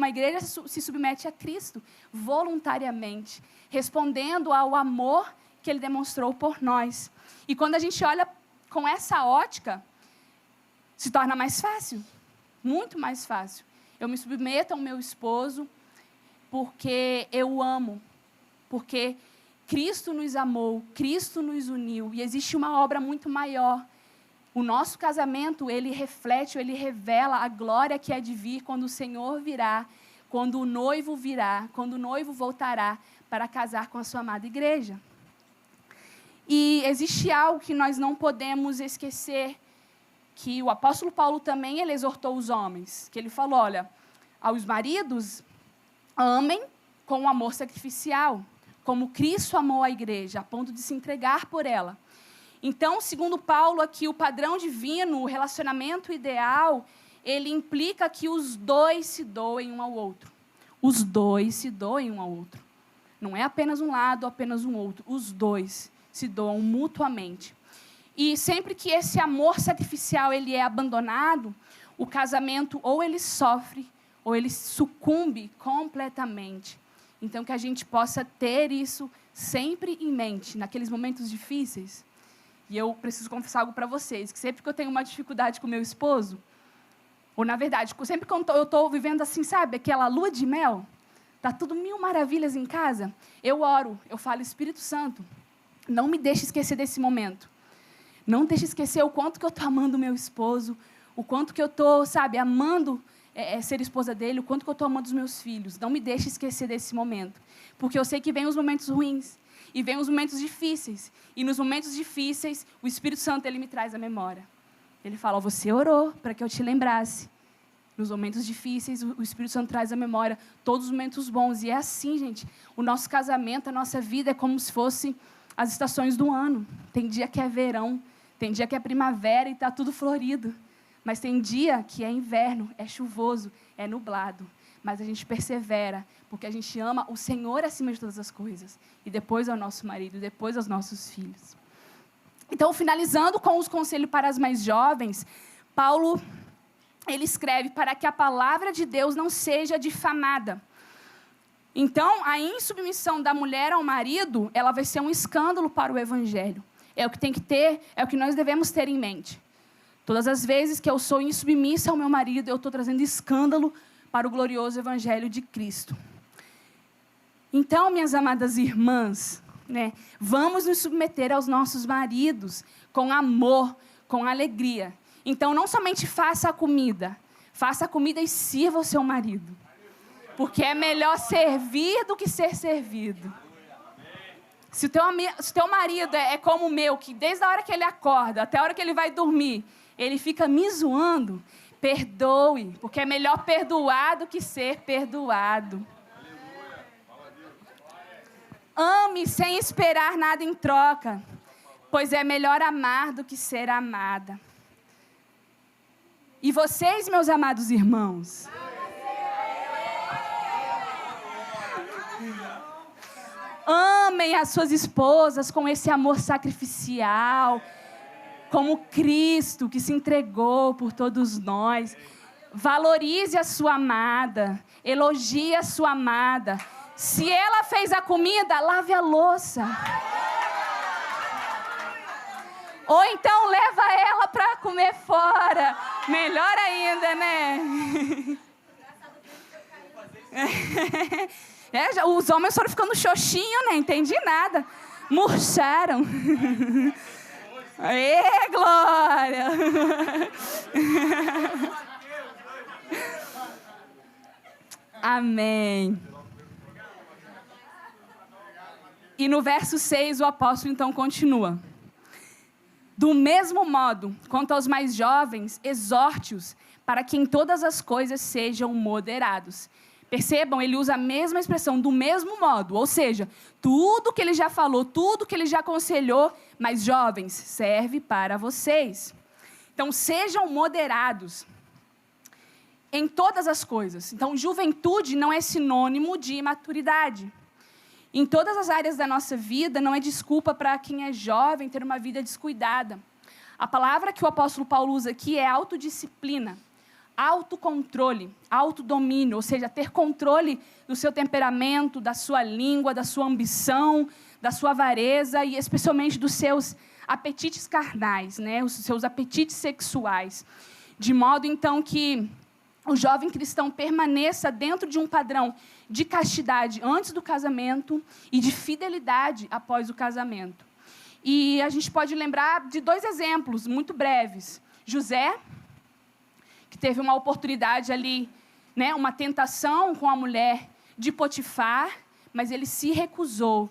a igreja se submete a Cristo, voluntariamente, respondendo ao amor que ele demonstrou por nós. E quando a gente olha com essa ótica, se torna mais fácil, muito mais fácil. Eu me submeto ao meu esposo porque eu o amo, porque Cristo nos amou, Cristo nos uniu, e existe uma obra muito maior. O nosso casamento, ele reflete, ele revela a glória que há de vir quando o Senhor virá, quando o noivo virá, quando o noivo voltará para casar com a sua amada igreja. E existe algo que nós não podemos esquecer, que o apóstolo Paulo também ele exortou os homens, que ele falou, olha, aos maridos, amem com amor sacrificial, como Cristo amou a igreja, a ponto de se entregar por ela. Então, segundo Paulo, aqui, o padrão divino, o relacionamento ideal, ele implica que os dois se doem um ao outro. Os dois se doem um ao outro. Não é apenas um lado, apenas um outro. Os dois se doam mutuamente. E sempre que esse amor sacrificial ele é abandonado, o casamento ou ele sofre, ou ele sucumbe completamente. Então, que a gente possa ter isso sempre em mente, naqueles momentos difíceis. E eu preciso confessar algo para vocês, que sempre que eu tenho uma dificuldade com meu esposo, ou, na verdade, sempre que eu estou vivendo assim, sabe, aquela lua de mel, está tudo mil maravilhas em casa, eu oro, eu falo, Espírito Santo, não me deixe esquecer desse momento. Não deixe esquecer o quanto que eu estou amando o meu esposo, o quanto que eu estou, sabe, amando ser esposa dele, o quanto que eu estou amando os meus filhos. Não me deixe esquecer desse momento. Porque eu sei que vem os momentos ruins, e vem os momentos difíceis. E nos momentos difíceis, o Espírito Santo ele me traz a memória. Ele fala, você orou para que eu te lembrasse. Nos momentos difíceis, o Espírito Santo traz à memória todos os momentos bons. E é assim, gente, o nosso casamento, a nossa vida é como se fosse as estações do ano. Tem dia que é verão, tem dia que é primavera e está tudo florido. Mas tem dia que é inverno, é chuvoso, é nublado. Mas a gente persevera, porque a gente ama o Senhor acima de todas as coisas. E depois ao nosso marido, depois aos nossos filhos. Então, finalizando com os conselhos para as mais jovens, Paulo, ele escreve para que a palavra de Deus não seja difamada. Então, a insubmissão da mulher ao marido, ela vai ser um escândalo para o evangelho. É o que tem que ter, é o que nós devemos ter em mente. Todas as vezes que eu sou insubmissa ao meu marido, eu estou trazendo escândalo para o glorioso evangelho de Cristo. Então, minhas amadas irmãs, vamos nos submeter aos nossos maridos com amor, com alegria. Então, não somente faça a comida e sirva o seu marido. Porque é melhor servir do que ser servido. Se o teu marido é como o meu, que desde a hora que ele acorda até a hora que ele vai dormir, ele fica me zoando, perdoe, porque é melhor perdoar do que ser perdoado. Ame sem esperar nada em troca, pois é melhor amar do que ser amada. E vocês, meus amados irmãos, amem as suas esposas com esse amor sacrificial, como Cristo que se entregou por todos nós. Valorize a sua amada, elogie a sua amada. Se ela fez a comida, lave a louça. Ou então leva ela para comer fora. Melhor ainda, né? Os homens foram ficando xoxinhos, né? Entendi nada. Murcharam. Ê, glória! Amém. E no verso 6, o apóstolo então continua. Do mesmo modo, quanto aos mais jovens, exorte-os para que em todas as coisas sejam moderados. Percebam, ele usa a mesma expressão, do mesmo modo. Ou seja, tudo que ele já falou, tudo que ele já aconselhou, mas jovens, serve para vocês. Então, sejam moderados em todas as coisas. Então, juventude não é sinônimo de imaturidade. Em todas as áreas da nossa vida, não é desculpa para quem é jovem ter uma vida descuidada. A palavra que o apóstolo Paulo usa aqui é autodisciplina, autocontrole, autodomínio, ou seja, ter controle do seu temperamento, da sua língua, da sua ambição, da sua avareza e especialmente dos seus apetites carnais, os seus apetites sexuais. De modo, então, que o jovem cristão permaneça dentro de um padrão de castidade antes do casamento e de fidelidade após o casamento. E a gente pode lembrar de 2 exemplos muito breves. José, que teve uma oportunidade ali, uma tentação com a mulher de Potifar, mas ele se recusou,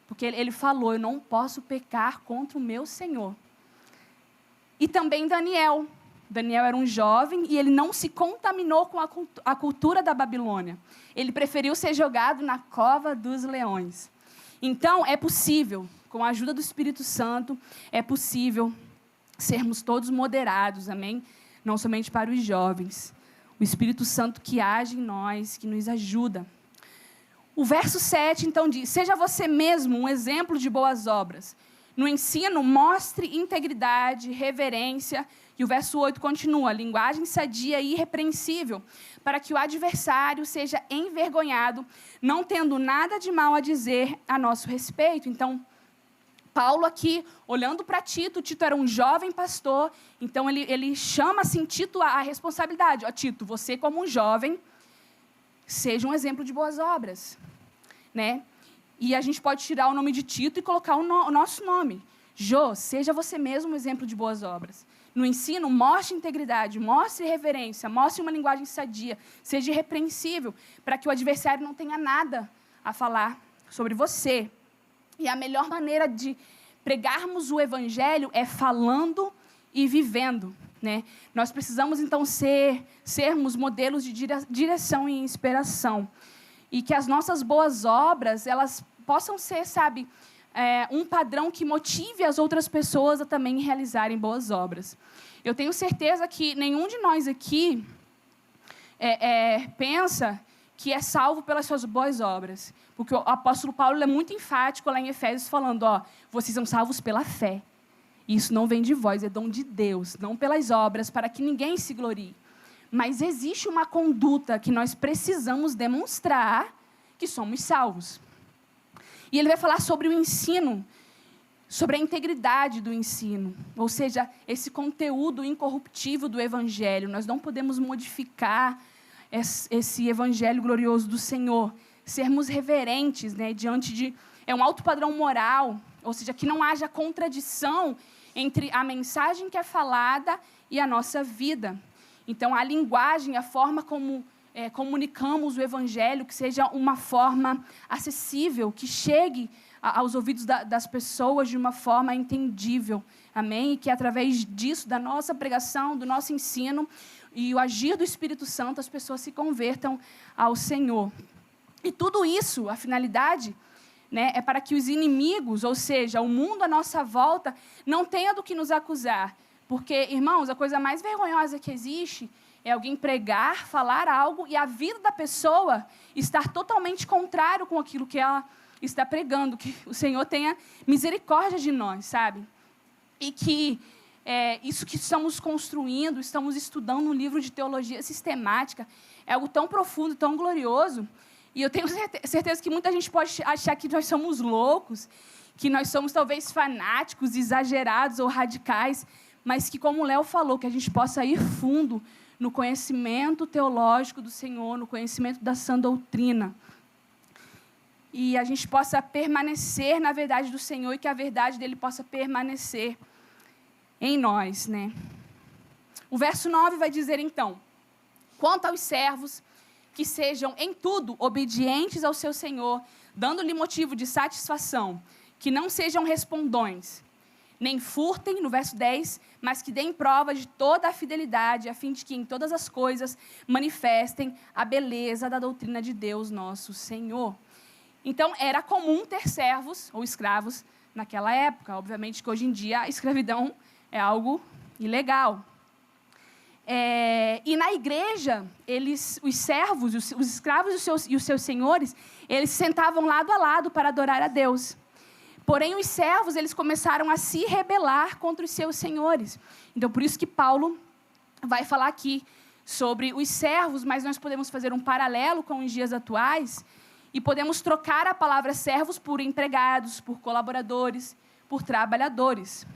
porque ele falou, eu não posso pecar contra o meu Senhor. E também Daniel. Daniel era um jovem e ele não se contaminou com a cultura da Babilônia. Ele preferiu ser jogado na cova dos leões. Então, é possível, com a ajuda do Espírito Santo, é possível sermos todos moderados, amém? Não somente para os jovens. O Espírito Santo que age em nós, que nos ajuda. O verso 7, então, diz, seja você mesmo um exemplo de boas obras. No ensino, mostre integridade, reverência. E o verso 8 continua, linguagem sadia e irrepreensível, para que o adversário seja envergonhado, não tendo nada de mal a dizer a nosso respeito. Então, Paulo aqui, olhando para Tito, Tito era um jovem pastor, então ele chama assim Tito a responsabilidade. Ó, Tito, você como um jovem, seja um exemplo de boas obras. E a gente pode tirar o nome de Tito e colocar o nosso nome. Jô, seja você mesmo um exemplo de boas obras. No ensino, mostre integridade, mostre reverência, mostre uma linguagem sadia, seja irrepreensível, para que o adversário não tenha nada a falar sobre você. E a melhor maneira de pregarmos o evangelho é falando e vivendo. né? Nós precisamos, então, sermos modelos de direção e inspiração. E que as nossas boas obras, elas possam ser, sabe, um padrão que motive as outras pessoas a também realizarem boas obras. Eu tenho certeza que nenhum de nós aqui pensa que é salvo pelas suas boas obras. Porque o apóstolo Paulo é muito enfático lá em Efésios, falando, vocês são salvos pela fé. Isso não vem de vós, é dom de Deus, não pelas obras, para que ninguém se glorie. Mas existe uma conduta que nós precisamos demonstrar que somos salvos. E ele vai falar sobre o ensino, sobre a integridade do ensino, ou seja, esse conteúdo incorruptível do Evangelho. Nós não podemos modificar esse Evangelho glorioso do Senhor, sermos reverentes, né, diante de um alto padrão moral, ou seja, que não haja contradição entre a mensagem que é falada e a nossa vida. Então, a linguagem, a forma como comunicamos o Evangelho, que seja uma forma acessível, que chegue aos ouvidos das pessoas de uma forma entendível. Amém? E que, através disso, da nossa pregação, do nosso ensino e o agir do Espírito Santo, as pessoas se convertam ao Senhor. E tudo isso, a finalidade, né, é para que os inimigos, ou seja, o mundo à nossa volta, não tenha do que nos acusar. Porque, irmãos, a coisa mais vergonhosa que existe é alguém pregar, falar algo e a vida da pessoa estar totalmente contrário com aquilo que ela está pregando. Que o Senhor tenha misericórdia de nós, sabe? E que isso que estamos construindo, estamos estudando um livro de teologia sistemática, é algo tão profundo, tão glorioso. E eu tenho certeza que muita gente pode achar que nós somos loucos, que nós somos talvez fanáticos, exagerados ou radicais, mas que, como o Léo falou, que a gente possa ir fundo no conhecimento teológico do Senhor, no conhecimento da sã doutrina. E a gente possa permanecer na verdade do Senhor e que a verdade dele possa permanecer em nós, né? O verso 9 vai dizer, então, quanto aos servos, que sejam em tudo obedientes ao seu Senhor, dando-lhe motivo de satisfação, que não sejam respondões, nem furtem, no verso 10, mas que deem prova de toda a fidelidade, a fim de que em todas as coisas manifestem a beleza da doutrina de Deus, nosso Senhor. Então, era comum ter servos ou escravos naquela época. Obviamente que hoje em dia a escravidão é algo ilegal. E na igreja, os servos, os escravos e os seus senhores, eles se sentavam lado a lado para adorar a Deus. Porém, os servos, eles começaram a se rebelar contra os seus senhores. Então, por isso que Paulo vai falar aqui sobre os servos, mas nós podemos fazer um paralelo com os dias atuais e podemos trocar a palavra servos por empregados, por colaboradores, por trabalhadores.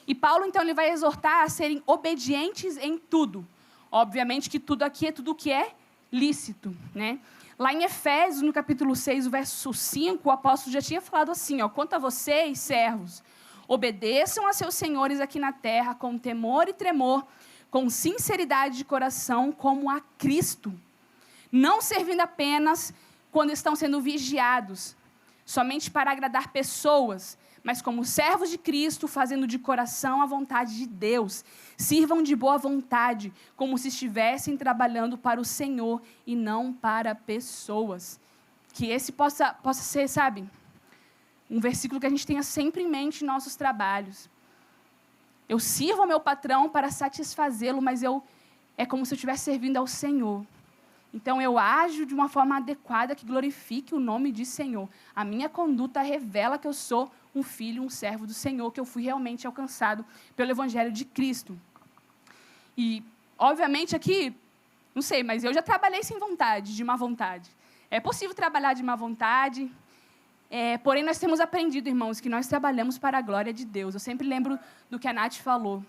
E Paulo, então, ele vai exortar a serem obedientes em tudo. Obviamente que tudo aqui é tudo que é lícito, né? Lá em Efésios, no capítulo 6, o verso 5, o apóstolo já tinha falado assim, quanto a vocês, servos, obedeçam a seus senhores aqui na terra com temor e tremor, com sinceridade de coração, como a Cristo, não servindo apenas quando estão sendo vigiados, somente para agradar pessoas, mas como servos de Cristo, fazendo de coração a vontade de Deus. Sirvam de boa vontade, como se estivessem trabalhando para o Senhor e não para pessoas. Que esse possa ser, sabe, um versículo que a gente tenha sempre em mente em nossos trabalhos. Eu sirvo ao meu patrão para satisfazê-lo, mas é como se eu estivesse servindo ao Senhor. Então, eu ajo de uma forma adequada que glorifique o nome de Senhor. A minha conduta revela que eu sou um filho, um servo do Senhor, que eu fui realmente alcançado pelo Evangelho de Cristo. E, obviamente, aqui, não sei, mas eu já trabalhei sem vontade, de má vontade. É possível trabalhar de má vontade, porém, nós temos aprendido, irmãos, que nós trabalhamos para a glória de Deus. Eu sempre lembro do que a Nath falou.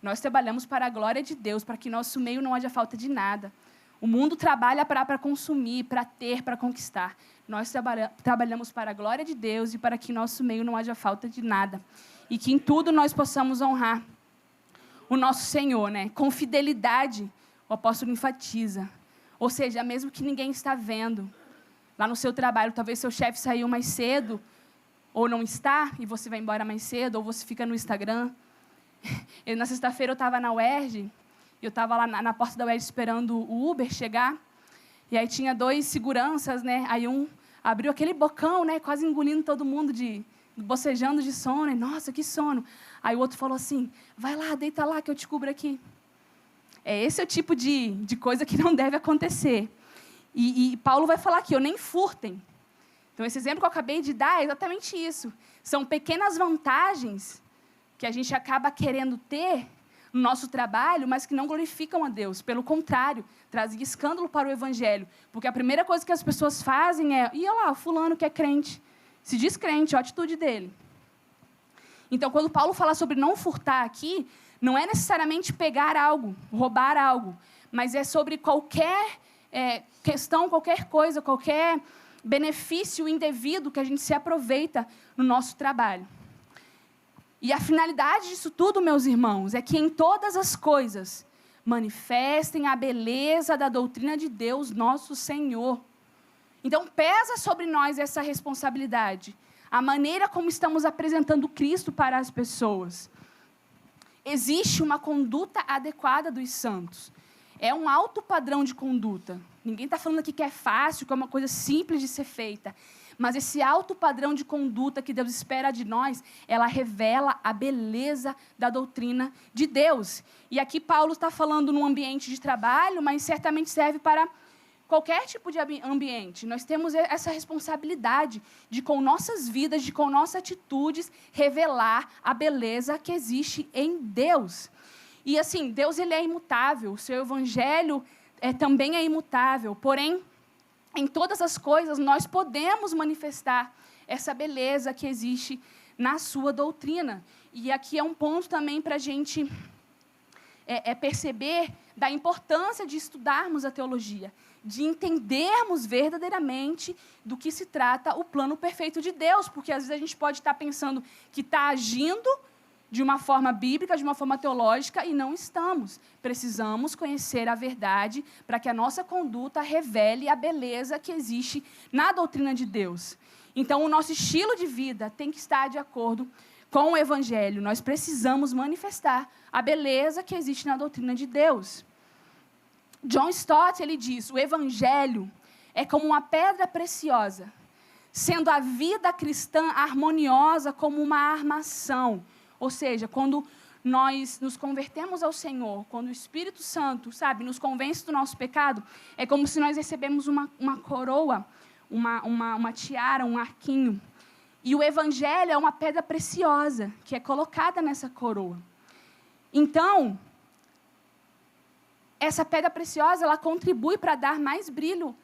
Nós trabalhamos para a glória de Deus, para que em nosso meio não haja falta de nada. O mundo trabalha para consumir, para ter, para conquistar. Nós trabalhamos para a glória de Deus e para que em nosso meio não haja falta de nada. E que em tudo nós possamos honrar o nosso Senhor, né? Com fidelidade, o apóstolo enfatiza. Ou seja, mesmo que ninguém está vendo, lá no seu trabalho, talvez seu chefe saiu mais cedo, ou não está, e você vai embora mais cedo, ou você fica no Instagram. Na sexta-feira eu estava na UERJ, eu estava lá na porta da UERJ esperando o Uber chegar, e aí tinha 2 seguranças, né? Aí um abriu aquele bocão, né? Quase engolindo todo mundo, bocejando de sono. E, nossa, que sono. Aí o outro falou assim, vai lá, deita lá que eu te cubro aqui. Esse é o tipo de coisa que não deve acontecer. E Paulo vai falar aqui, nem furtem. Então, esse exemplo que eu acabei de dar é exatamente isso. São pequenas vantagens que a gente acaba querendo ter no nosso trabalho, mas que não glorificam a Deus. Pelo contrário, trazem escândalo para o Evangelho. Porque a primeira coisa que as pessoas fazem é, olha lá, o fulano que é crente. Se diz crente, olha a atitude dele. Então, quando Paulo fala sobre não furtar aqui, não é necessariamente pegar algo, roubar algo, mas é sobre qualquer questão, qualquer coisa, qualquer benefício indevido que a gente se aproveita no nosso trabalho. E a finalidade disso tudo, meus irmãos, é que em todas as coisas manifestem a beleza da doutrina de Deus, nosso Senhor. Então, pesa sobre nós essa responsabilidade, a maneira como estamos apresentando Cristo para as pessoas. Existe uma conduta adequada dos santos. É um alto padrão de conduta. Ninguém está falando aqui que é fácil, que é uma coisa simples de ser feita. Mas esse alto padrão de conduta que Deus espera de nós, ela revela a beleza da doutrina de Deus. E aqui Paulo está falando num ambiente de trabalho, mas certamente serve para qualquer tipo de ambiente. Nós temos essa responsabilidade de, com nossas vidas, com nossas atitudes, revelar a beleza que existe em Deus. E assim, Deus ele é imutável, o seu evangelho também é imutável, porém, em todas as coisas, nós podemos manifestar essa beleza que existe na sua doutrina. E aqui é um ponto também para a gente perceber da importância de estudarmos a teologia, de entendermos verdadeiramente do que se trata o plano perfeito de Deus, porque às vezes a gente pode estar pensando que está agindo de uma forma bíblica, de uma forma teológica, e não estamos. Precisamos conhecer a verdade para que a nossa conduta revele a beleza que existe na doutrina de Deus. Então, o nosso estilo de vida tem que estar de acordo com o Evangelho. Nós precisamos manifestar a beleza que existe na doutrina de Deus. John Stott, ele diz, o Evangelho é como uma pedra preciosa, sendo a vida cristã harmoniosa como uma armação. Ou seja, quando nós nos convertemos ao Senhor, quando o Espírito Santo, nos convence do nosso pecado, é como se nós recebemos uma coroa, uma tiara, um arquinho. E o Evangelho é uma pedra preciosa que é colocada nessa coroa. Então, essa pedra preciosa, ela contribui para dar mais brilho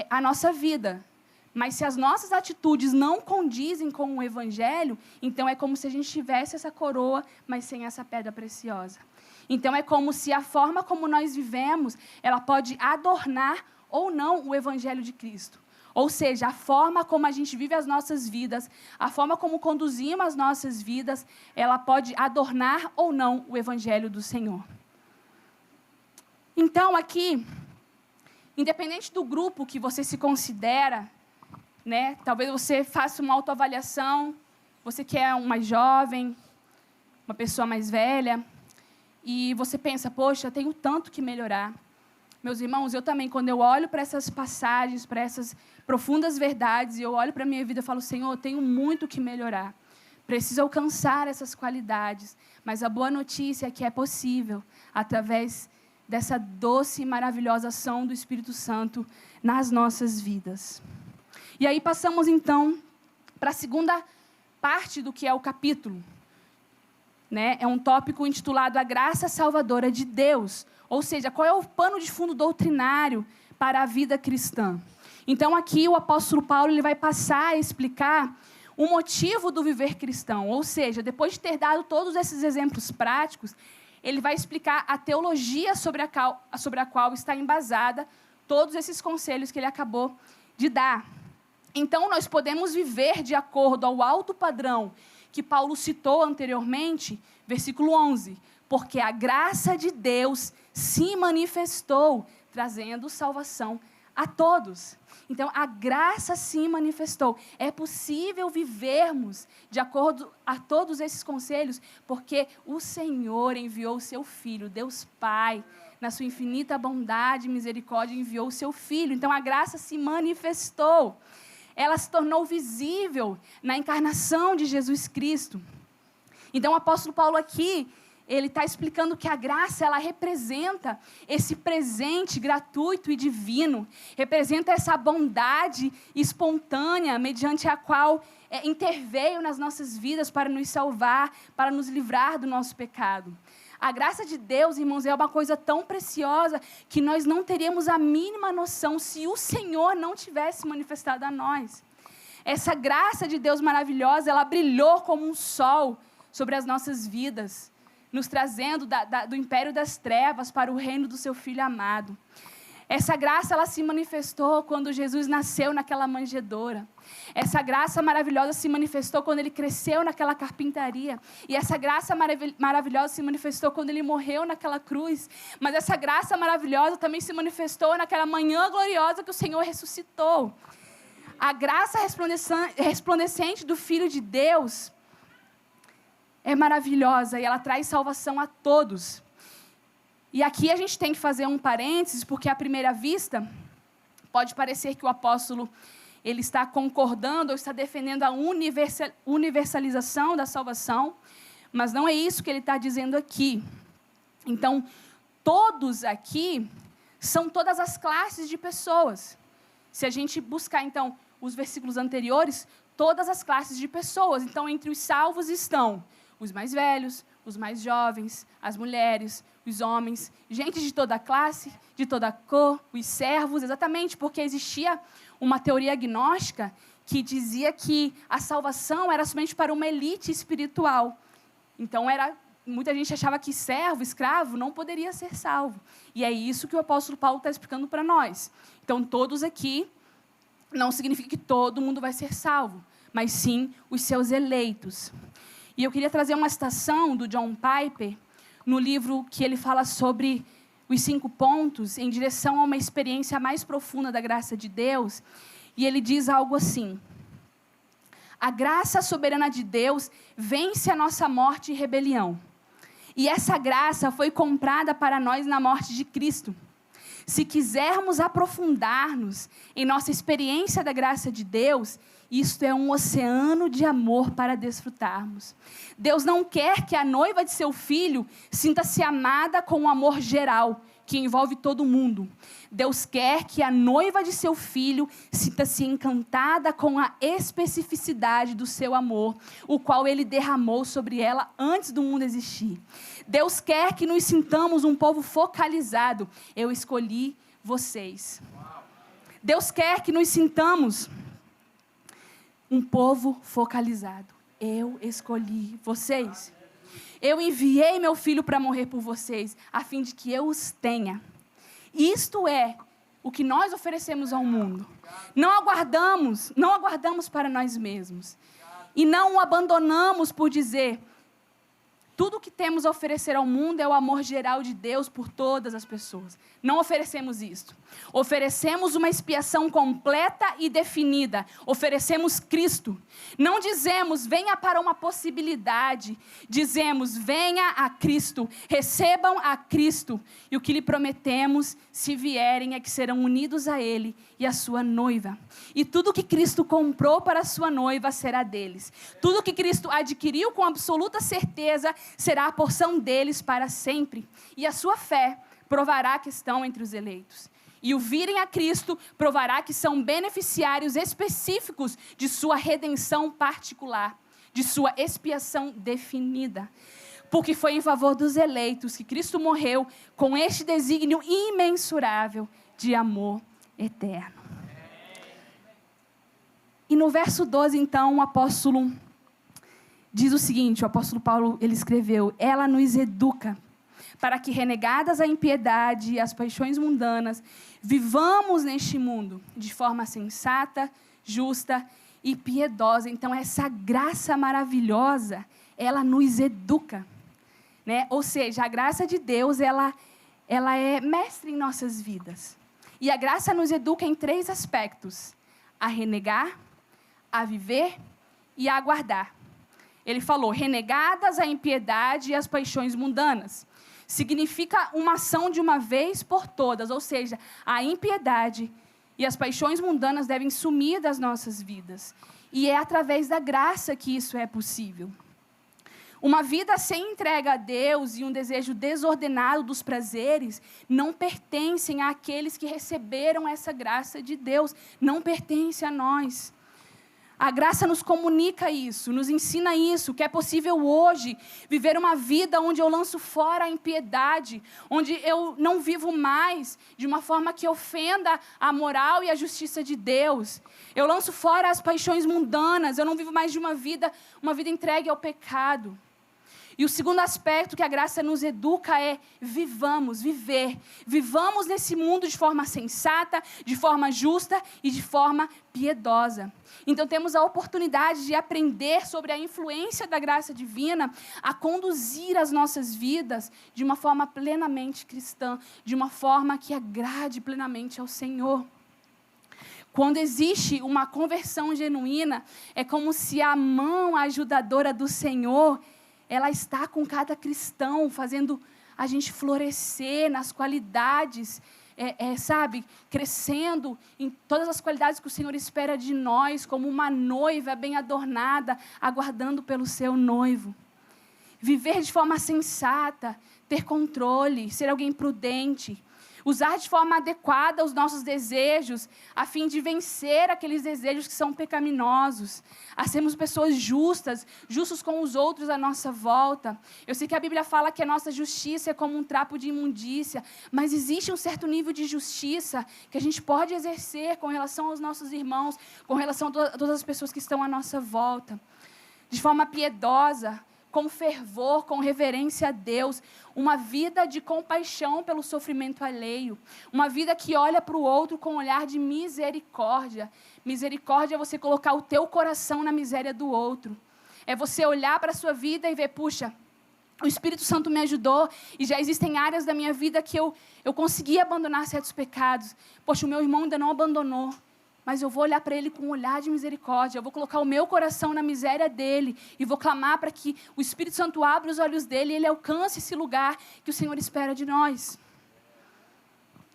à nossa vida. Mas se as nossas atitudes não condizem com o Evangelho, então é como se a gente tivesse essa coroa, mas sem essa pedra preciosa. Então é como se a forma como nós vivemos, ela pode adornar ou não o Evangelho de Cristo. Ou seja, a forma como a gente vive as nossas vidas, a forma como conduzimos as nossas vidas, ela pode adornar ou não o Evangelho do Senhor. Então aqui, independente do grupo que você se considera, talvez você faça uma autoavaliação, você que é um mais jovem, uma pessoa mais velha, e você pensa, poxa, tenho tanto que melhorar. Meus irmãos, eu também, quando eu olho para essas passagens, para essas profundas verdades, e eu olho para a minha vida e falo, Senhor, eu tenho muito que melhorar. Preciso alcançar essas qualidades, mas a boa notícia é que é possível, através dessa doce e maravilhosa ação do Espírito Santo nas nossas vidas. E aí passamos, então, para a segunda parte do que é o capítulo. É um tópico intitulado A Graça Salvadora de Deus. Ou seja, qual é o pano de fundo doutrinário para a vida cristã. Então, aqui o apóstolo Paulo ele vai passar a explicar o motivo do viver cristão. Ou seja, depois de ter dado todos esses exemplos práticos, ele vai explicar a teologia sobre a qual está embasada todos esses conselhos que ele acabou de dar. Então, nós podemos viver de acordo ao alto padrão que Paulo citou anteriormente, versículo 11, porque a graça de Deus se manifestou, trazendo salvação a todos. Então, a graça se manifestou. É possível vivermos de acordo a todos esses conselhos, porque o Senhor enviou o seu Filho, Deus Pai, na sua infinita bondade e misericórdia, enviou o seu Filho. Então, a graça se manifestou. Ela se tornou visível na encarnação de Jesus Cristo. Então, o apóstolo Paulo aqui, ele está explicando que a graça, ela representa esse presente gratuito e divino, representa essa bondade espontânea, mediante a qual interveio nas nossas vidas para nos salvar, para nos livrar do nosso pecado. A graça de Deus, irmãos, é uma coisa tão preciosa que nós não teríamos a mínima noção se o Senhor não tivesse manifestado a nós. Essa graça de Deus maravilhosa, ela brilhou como um sol sobre as nossas vidas, nos trazendo do império das trevas para o reino do seu Filho amado. Essa graça, ela se manifestou quando Jesus nasceu naquela manjedoura. Essa graça maravilhosa se manifestou quando ele cresceu naquela carpintaria. E essa graça maravilhosa se manifestou quando ele morreu naquela cruz. Mas essa graça maravilhosa também se manifestou naquela manhã gloriosa que o Senhor ressuscitou. A graça resplandecente do Filho de Deus é maravilhosa e ela traz salvação a todos. E aqui a gente tem que fazer um parênteses, porque à primeira vista pode parecer que o apóstolo ele está concordando ou está defendendo a universalização da salvação, mas não é isso que ele está dizendo aqui. Então, todos aqui são todas as classes de pessoas. Se a gente buscar, então, os versículos anteriores, todas as classes de pessoas. Então, entre os salvos estão os mais velhos, os mais jovens, as mulheres, os homens, gente de toda classe, de toda cor, os servos, exatamente, porque existia uma teoria gnóstica que dizia que a salvação era somente para uma elite espiritual. Então, muita gente achava que servo, escravo, não poderia ser salvo. E é isso que o apóstolo Paulo está explicando para nós. Então, todos aqui, não significa que todo mundo vai ser salvo, mas sim os seus eleitos. E eu queria trazer uma citação do John Piper, no livro que ele fala sobre os 5 pontos em direção a uma experiência mais profunda da graça de Deus. E ele diz algo assim: a graça soberana de Deus vence a nossa morte e rebelião. E essa graça foi comprada para nós na morte de Cristo. Se quisermos aprofundar-nos em nossa experiência da graça de Deus, isto é um oceano de amor para desfrutarmos. Deus não quer que a noiva de seu filho sinta-se amada com um amor geral, que envolve todo mundo. Deus quer que a noiva de seu filho sinta-se encantada com a especificidade do seu amor, o qual ele derramou sobre ela antes do mundo existir. Deus quer que nos sintamos um povo focalizado. Eu escolhi vocês. Deus quer que nos sintamos um povo focalizado. Eu escolhi vocês. Eu enviei meu filho para morrer por vocês, a fim de que eu os tenha. Isto é o que nós oferecemos ao mundo. Não aguardamos para nós mesmos. E não o abandonamos por dizer: tudo o que temos a oferecer ao mundo é o amor geral de Deus por todas as pessoas. Não oferecemos isto. Oferecemos uma expiação completa e definida. Oferecemos Cristo. Não dizemos, venha para uma possibilidade. Dizemos, venha a Cristo. Recebam a Cristo. E o que lhe prometemos, se vierem, é que serão unidos a Ele e a sua noiva. E tudo que Cristo comprou para a sua noiva será deles. Tudo que Cristo adquiriu com absoluta certeza será a porção deles para sempre. E a sua fé provará que estão entre os eleitos. E o virem a Cristo provará que são beneficiários específicos de sua redenção particular, de sua expiação definida. Porque foi em favor dos eleitos que Cristo morreu com este desígnio imensurável de amor eterno. E no verso 12, então, o apóstolo diz o seguinte, o apóstolo Paulo, ele escreveu: ela nos educa para que, renegadas a impiedade e as paixões mundanas, vivamos neste mundo de forma sensata, justa e piedosa. Então, essa graça maravilhosa, ela nos educa, né? Ou seja, a graça de Deus, ela é mestre em nossas vidas. E a graça nos educa em 3 aspectos: a renegar, a viver e a aguardar. Ele falou, renegadas a impiedade e as paixões mundanas. Significa uma ação de uma vez por todas, ou seja, a impiedade e as paixões mundanas devem sumir das nossas vidas. E é através da graça que isso é possível. Uma vida sem entrega a Deus e um desejo desordenado dos prazeres não pertencem àqueles que receberam essa graça de Deus, não pertence a nós. A graça nos comunica isso, nos ensina isso, que é possível hoje viver uma vida onde eu lanço fora a impiedade, onde eu não vivo mais de uma forma que ofenda a moral e a justiça de Deus. Eu lanço fora as paixões mundanas, eu não vivo mais de uma vida entregue ao pecado. E o segundo aspecto que a graça nos educa é viver. Vivamos nesse mundo de forma sensata, de forma justa e de forma piedosa. Então temos a oportunidade de aprender sobre a influência da graça divina a conduzir as nossas vidas de uma forma plenamente cristã, de uma forma que agrade plenamente ao Senhor. Quando existe uma conversão genuína, é como se a mão ajudadora do Senhor, ela está com cada cristão, fazendo a gente florescer nas qualidades, crescendo em todas as qualidades que o Senhor espera de nós, como uma noiva bem adornada, aguardando pelo seu noivo. Viver de forma sensata, ter controle, ser alguém prudente, usar de forma adequada os nossos desejos, a fim de vencer aqueles desejos que são pecaminosos, a sermos pessoas justas com os outros à nossa volta. Eu sei que a Bíblia fala que a nossa justiça é como um trapo de imundícia, mas existe um certo nível de justiça que a gente pode exercer com relação aos nossos irmãos, com relação a todas as pessoas que estão à nossa volta, de forma piedosa, com fervor, com reverência a Deus, uma vida de compaixão pelo sofrimento alheio, uma vida que olha para o outro com um olhar de misericórdia. Misericórdia é você colocar o teu coração na miséria do outro. É você olhar para a sua vida e ver, puxa, o Espírito Santo me ajudou e já existem áreas da minha vida que eu consegui abandonar certos pecados. Poxa, o meu irmão ainda não abandonou. Mas eu vou olhar para ele com um olhar de misericórdia, eu vou colocar o meu coração na miséria dele e vou clamar para que o Espírito Santo abra os olhos dele e ele alcance esse lugar que o Senhor espera de nós.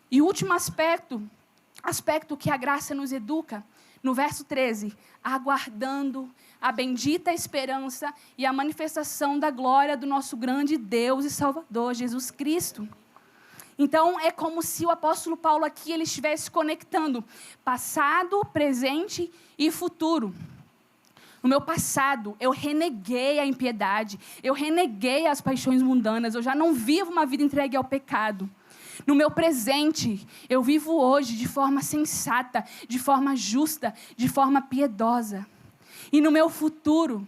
E o último aspecto que a graça nos educa, no verso 13, aguardando a bendita esperança e a manifestação da glória do nosso grande Deus e Salvador, Jesus Cristo. Então, é como se o apóstolo Paulo aqui ele estivesse conectando passado, presente e futuro. No meu passado, eu reneguei a impiedade, eu reneguei as paixões mundanas, eu já não vivo uma vida entregue ao pecado. No meu presente, eu vivo hoje de forma sensata, de forma justa, de forma piedosa. E no meu futuro,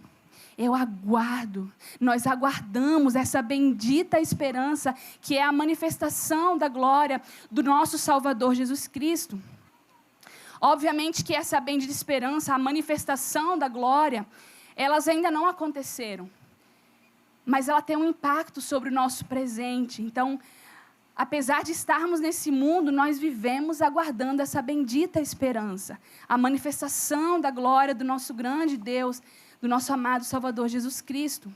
nós aguardamos essa bendita esperança, que é a manifestação da glória do nosso Salvador Jesus Cristo. Obviamente que essa bendita esperança, a manifestação da glória, elas ainda não aconteceram, mas ela tem um impacto sobre o nosso presente. Então, apesar de estarmos nesse mundo, nós vivemos aguardando essa bendita esperança, a manifestação da glória do nosso grande Deus, do nosso amado Salvador Jesus Cristo.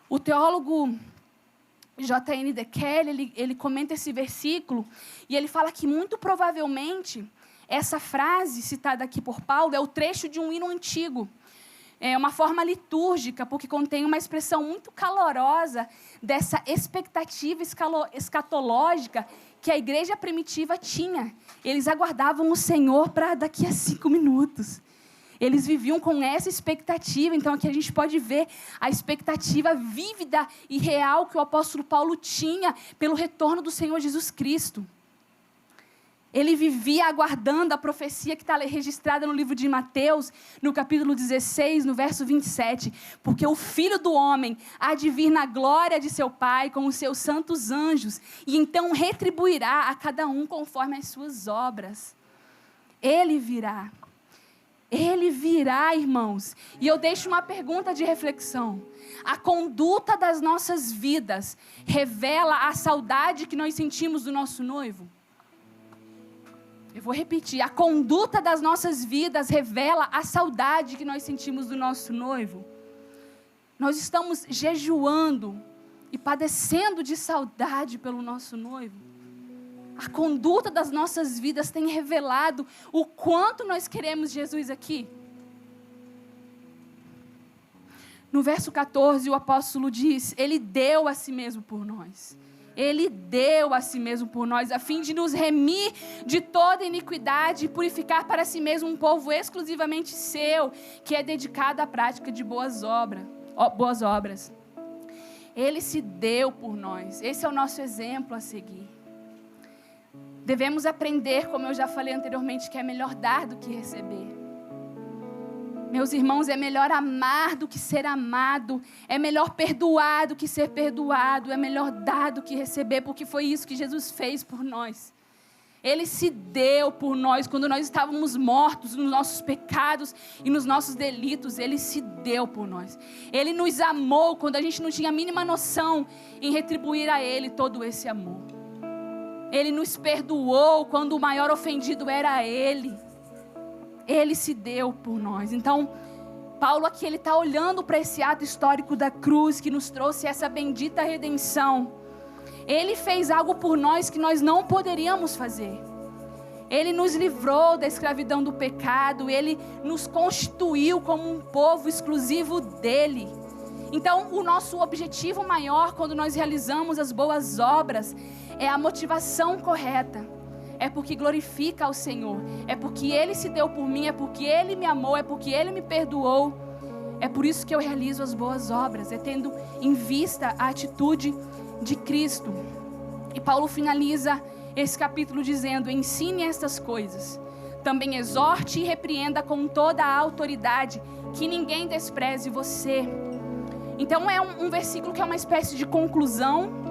O teólogo J.N. de Kelly, ele comenta esse versículo e ele fala que muito provavelmente essa frase citada aqui por Paulo é o trecho de um hino antigo. É uma forma litúrgica, porque contém uma expressão muito calorosa dessa expectativa escatológica que a igreja primitiva tinha. Eles aguardavam o Senhor para daqui a 5 minutos. Eles viviam com essa expectativa. Então, aqui a gente pode ver a expectativa vívida e real que o apóstolo Paulo tinha pelo retorno do Senhor Jesus Cristo. Ele vivia aguardando a profecia que está registrada no livro de Mateus, no capítulo 16, no verso 27. Porque o Filho do Homem há de vir na glória de seu Pai com os seus santos anjos, e então retribuirá a cada um conforme as suas obras. Ele virá. Ele virá, irmãos. E eu deixo uma pergunta de reflexão. A conduta das nossas vidas revela a saudade que nós sentimos do nosso noivo? Eu vou repetir, a conduta das nossas vidas revela a saudade que nós sentimos do nosso noivo. Nós estamos jejuando e padecendo de saudade pelo nosso noivo. A conduta das nossas vidas tem revelado o quanto nós queremos Jesus aqui. No verso 14, o apóstolo diz, Ele deu a si mesmo por nós. Ele deu a si mesmo por nós, a fim de nos remir de toda iniquidade e purificar para si mesmo um povo exclusivamente seu, que é dedicado à prática de boas obras. Ele se deu por nós. Esse é o nosso exemplo a seguir. Devemos aprender, como eu já falei anteriormente, que é melhor dar do que receber. Meus irmãos, é melhor amar do que ser amado. É melhor perdoar do que ser perdoado. É melhor dar do que receber, porque foi isso que Jesus fez por nós. Ele se deu por nós quando nós estávamos mortos nos nossos pecados e nos nossos delitos. Ele se deu por nós. Ele nos amou quando a gente não tinha a mínima noção em retribuir a Ele todo esse amor. Ele nos perdoou quando o maior ofendido era Ele. Ele se deu por nós. Então, Paulo aqui, ele está olhando para esse ato histórico da cruz que nos trouxe essa bendita redenção. Ele fez algo por nós que nós não poderíamos fazer. Ele nos livrou da escravidão do pecado. Ele nos constituiu como um povo exclusivo dele. Então, o nosso objetivo maior quando nós realizamos as boas obras é a motivação correta. É porque glorifica ao Senhor. É porque Ele se deu por mim. É porque Ele me amou. É porque Ele me perdoou. É por isso que eu realizo as boas obras. É tendo em vista a atitude de Cristo. E Paulo finaliza esse capítulo dizendo: ensine estas coisas. Também exorte e repreenda com toda a autoridade. Que ninguém despreze você. Então é um versículo que é uma espécie de conclusão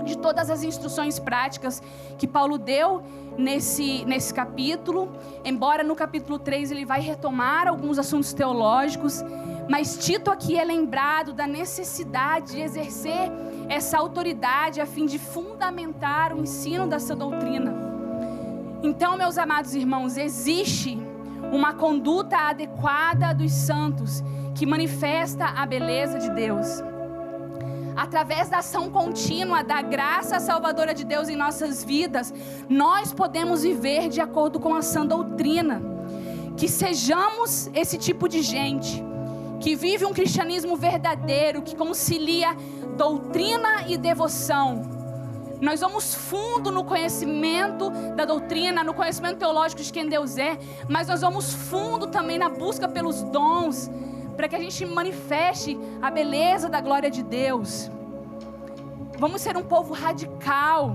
de todas as instruções práticas que Paulo deu nesse capítulo. Embora no capítulo 3 ele vai retomar alguns assuntos teológicos, mas Tito aqui é lembrado da necessidade de exercer essa autoridade a fim de fundamentar o ensino dessa doutrina. Então, meus amados irmãos, existe uma conduta adequada dos santos que manifesta a beleza de Deus. Através da ação contínua da graça salvadora de Deus em nossas vidas, nós podemos viver de acordo com a sã doutrina. Que sejamos esse tipo de gente que vive um cristianismo verdadeiro, que concilia doutrina e devoção. Nós vamos fundo no conhecimento da doutrina, no conhecimento teológico de quem Deus é, mas nós vamos fundo também na busca pelos dons, para que a gente manifeste a beleza da glória de Deus. Vamos ser um povo radical,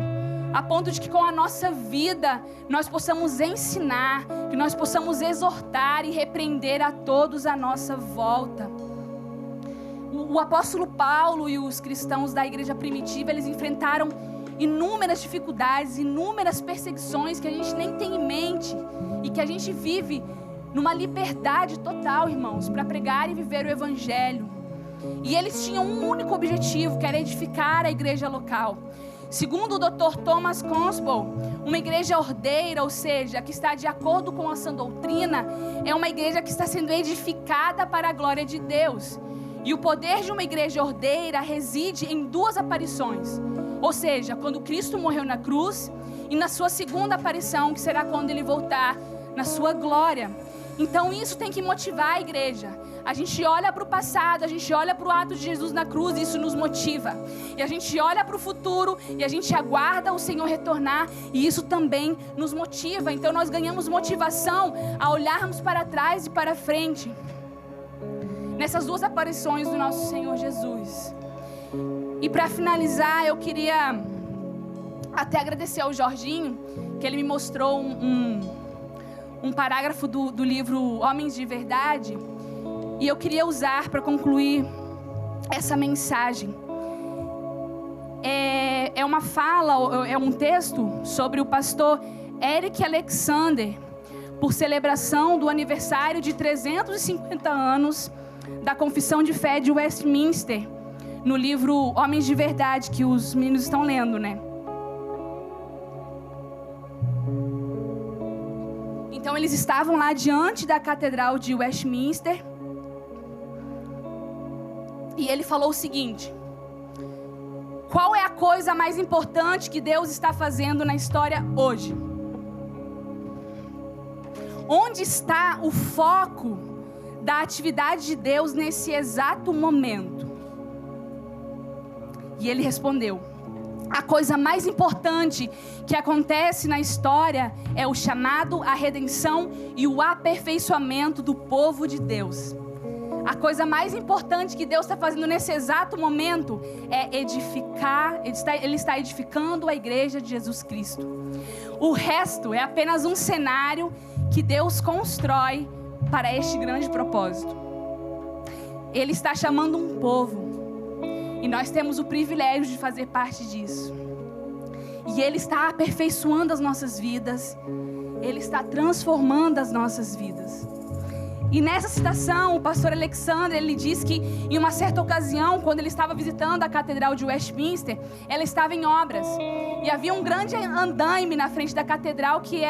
a ponto de que com a nossa vida nós possamos ensinar, que nós possamos exortar e repreender a todos à nossa volta. O apóstolo Paulo e os cristãos da igreja primitiva, eles enfrentaram inúmeras dificuldades, inúmeras perseguições que a gente nem tem em mente e que a gente vive numa liberdade total, irmãos, para pregar e viver o evangelho. E eles tinham um único objetivo, que era edificar a igreja local. Segundo o Dr. Thomas Consble, uma igreja ordeira, ou seja, que está de acordo com a sã doutrina, é uma igreja que está sendo edificada para a glória de Deus. E o poder de uma igreja ordeira reside em duas aparições. Ou seja, quando Cristo morreu na cruz e na sua segunda aparição, que será quando Ele voltar na sua glória. Então isso tem que motivar a igreja. A gente olha para o passado, a gente olha para o ato de Jesus na cruz e isso nos motiva. E a gente olha para o futuro e a gente aguarda o Senhor retornar e isso também nos motiva. Então nós ganhamos motivação a olharmos para trás e para frente. Nessas duas aparições do nosso Senhor Jesus. E para finalizar, eu queria até agradecer ao Jorginho, que ele me mostrou um parágrafo do livro Homens de Verdade, e eu queria usar para concluir essa mensagem. É uma fala, é um texto sobre o pastor Eric Alexander, por celebração do aniversário de 350 anos da Confissão de Fé de Westminster, no livro Homens de Verdade, que os meninos estão lendo, né? Então eles estavam lá diante da Catedral de Westminster. E ele falou o seguinte: qual é a coisa mais importante que Deus está fazendo na história hoje? Onde está o foco da atividade de Deus nesse exato momento? E ele respondeu: a coisa mais importante que acontece na história é o chamado, a redenção e o aperfeiçoamento do povo de Deus. A coisa mais importante que Deus está fazendo nesse exato momento é edificar, Ele está edificando a igreja de Jesus Cristo. O resto é apenas um cenário que Deus constrói para este grande propósito. Ele está chamando um povo, e nós temos o privilégio de fazer parte disso. E Ele está aperfeiçoando as nossas vidas, Ele está transformando as nossas vidas. E nessa citação, o pastor Alexander, ele diz que em uma certa ocasião, quando ele estava visitando a Catedral de Westminster, ela estava em obras. E havia um grande andaime na frente da catedral que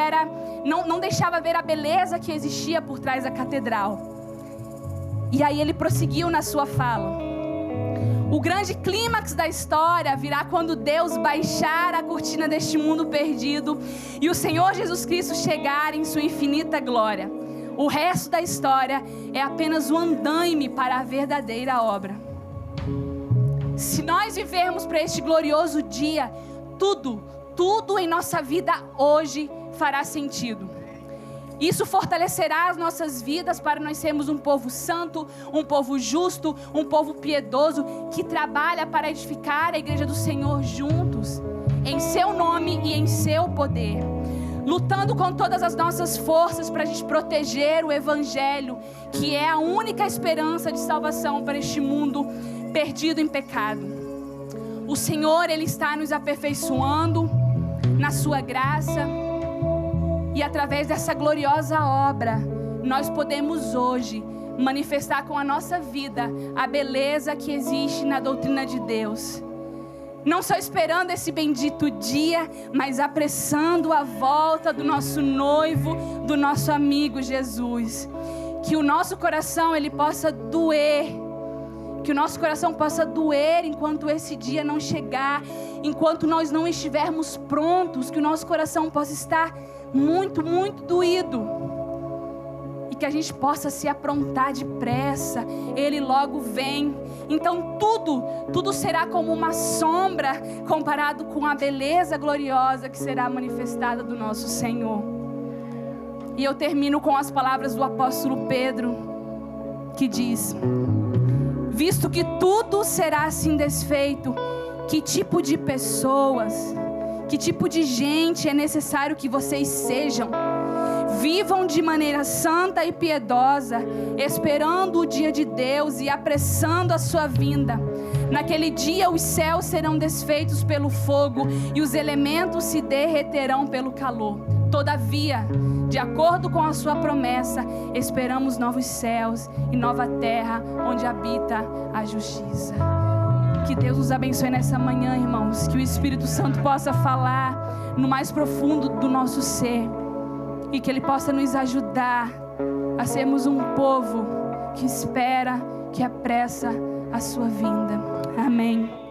não deixava ver a beleza que existia por trás da catedral. E aí ele prosseguiu na sua fala: o grande clímax da história virá quando Deus baixar a cortina deste mundo perdido e o Senhor Jesus Cristo chegar em sua infinita glória. O resto da história é apenas o andaime para a verdadeira obra. Se nós vivermos para este glorioso dia, tudo em nossa vida hoje fará sentido. Isso fortalecerá as nossas vidas para nós sermos um povo santo, um povo justo, um povo piedoso, que trabalha para edificar a igreja do Senhor juntos, em seu nome e em seu poder. Lutando com todas as nossas forças para a gente proteger o Evangelho, que é a única esperança de salvação para este mundo perdido em pecado. O Senhor, Ele está nos aperfeiçoando na sua graça, e através dessa gloriosa obra, nós podemos hoje manifestar com a nossa vida a beleza que existe na doutrina de Deus. Não só esperando esse bendito dia, mas apressando a volta do nosso noivo, do nosso amigo Jesus. Que o nosso coração, ele possa doer. Que o nosso coração possa doer enquanto esse dia não chegar. Enquanto nós não estivermos prontos. Que o nosso coração possa estar muito, muito doído. E que a gente possa se aprontar depressa. Ele logo vem. Então tudo será como uma sombra comparado com a beleza gloriosa que será manifestada do nosso Senhor. E eu termino com as palavras do apóstolo Pedro, que diz: visto que tudo será assim desfeito, que tipo de pessoas, que tipo de gente é necessário que vocês sejam? Vivam de maneira santa e piedosa, esperando o dia de Deus e apressando a sua vinda. Naquele dia os céus serão desfeitos pelo fogo e os elementos se derreterão pelo calor. Todavia, de acordo com a sua promessa, esperamos novos céus e nova terra onde habita a justiça. Que Deus nos abençoe nessa manhã, irmãos. Que o Espírito Santo possa falar no mais profundo do nosso ser. E que Ele possa nos ajudar a sermos um povo que espera, que apressa a sua vinda. Amém.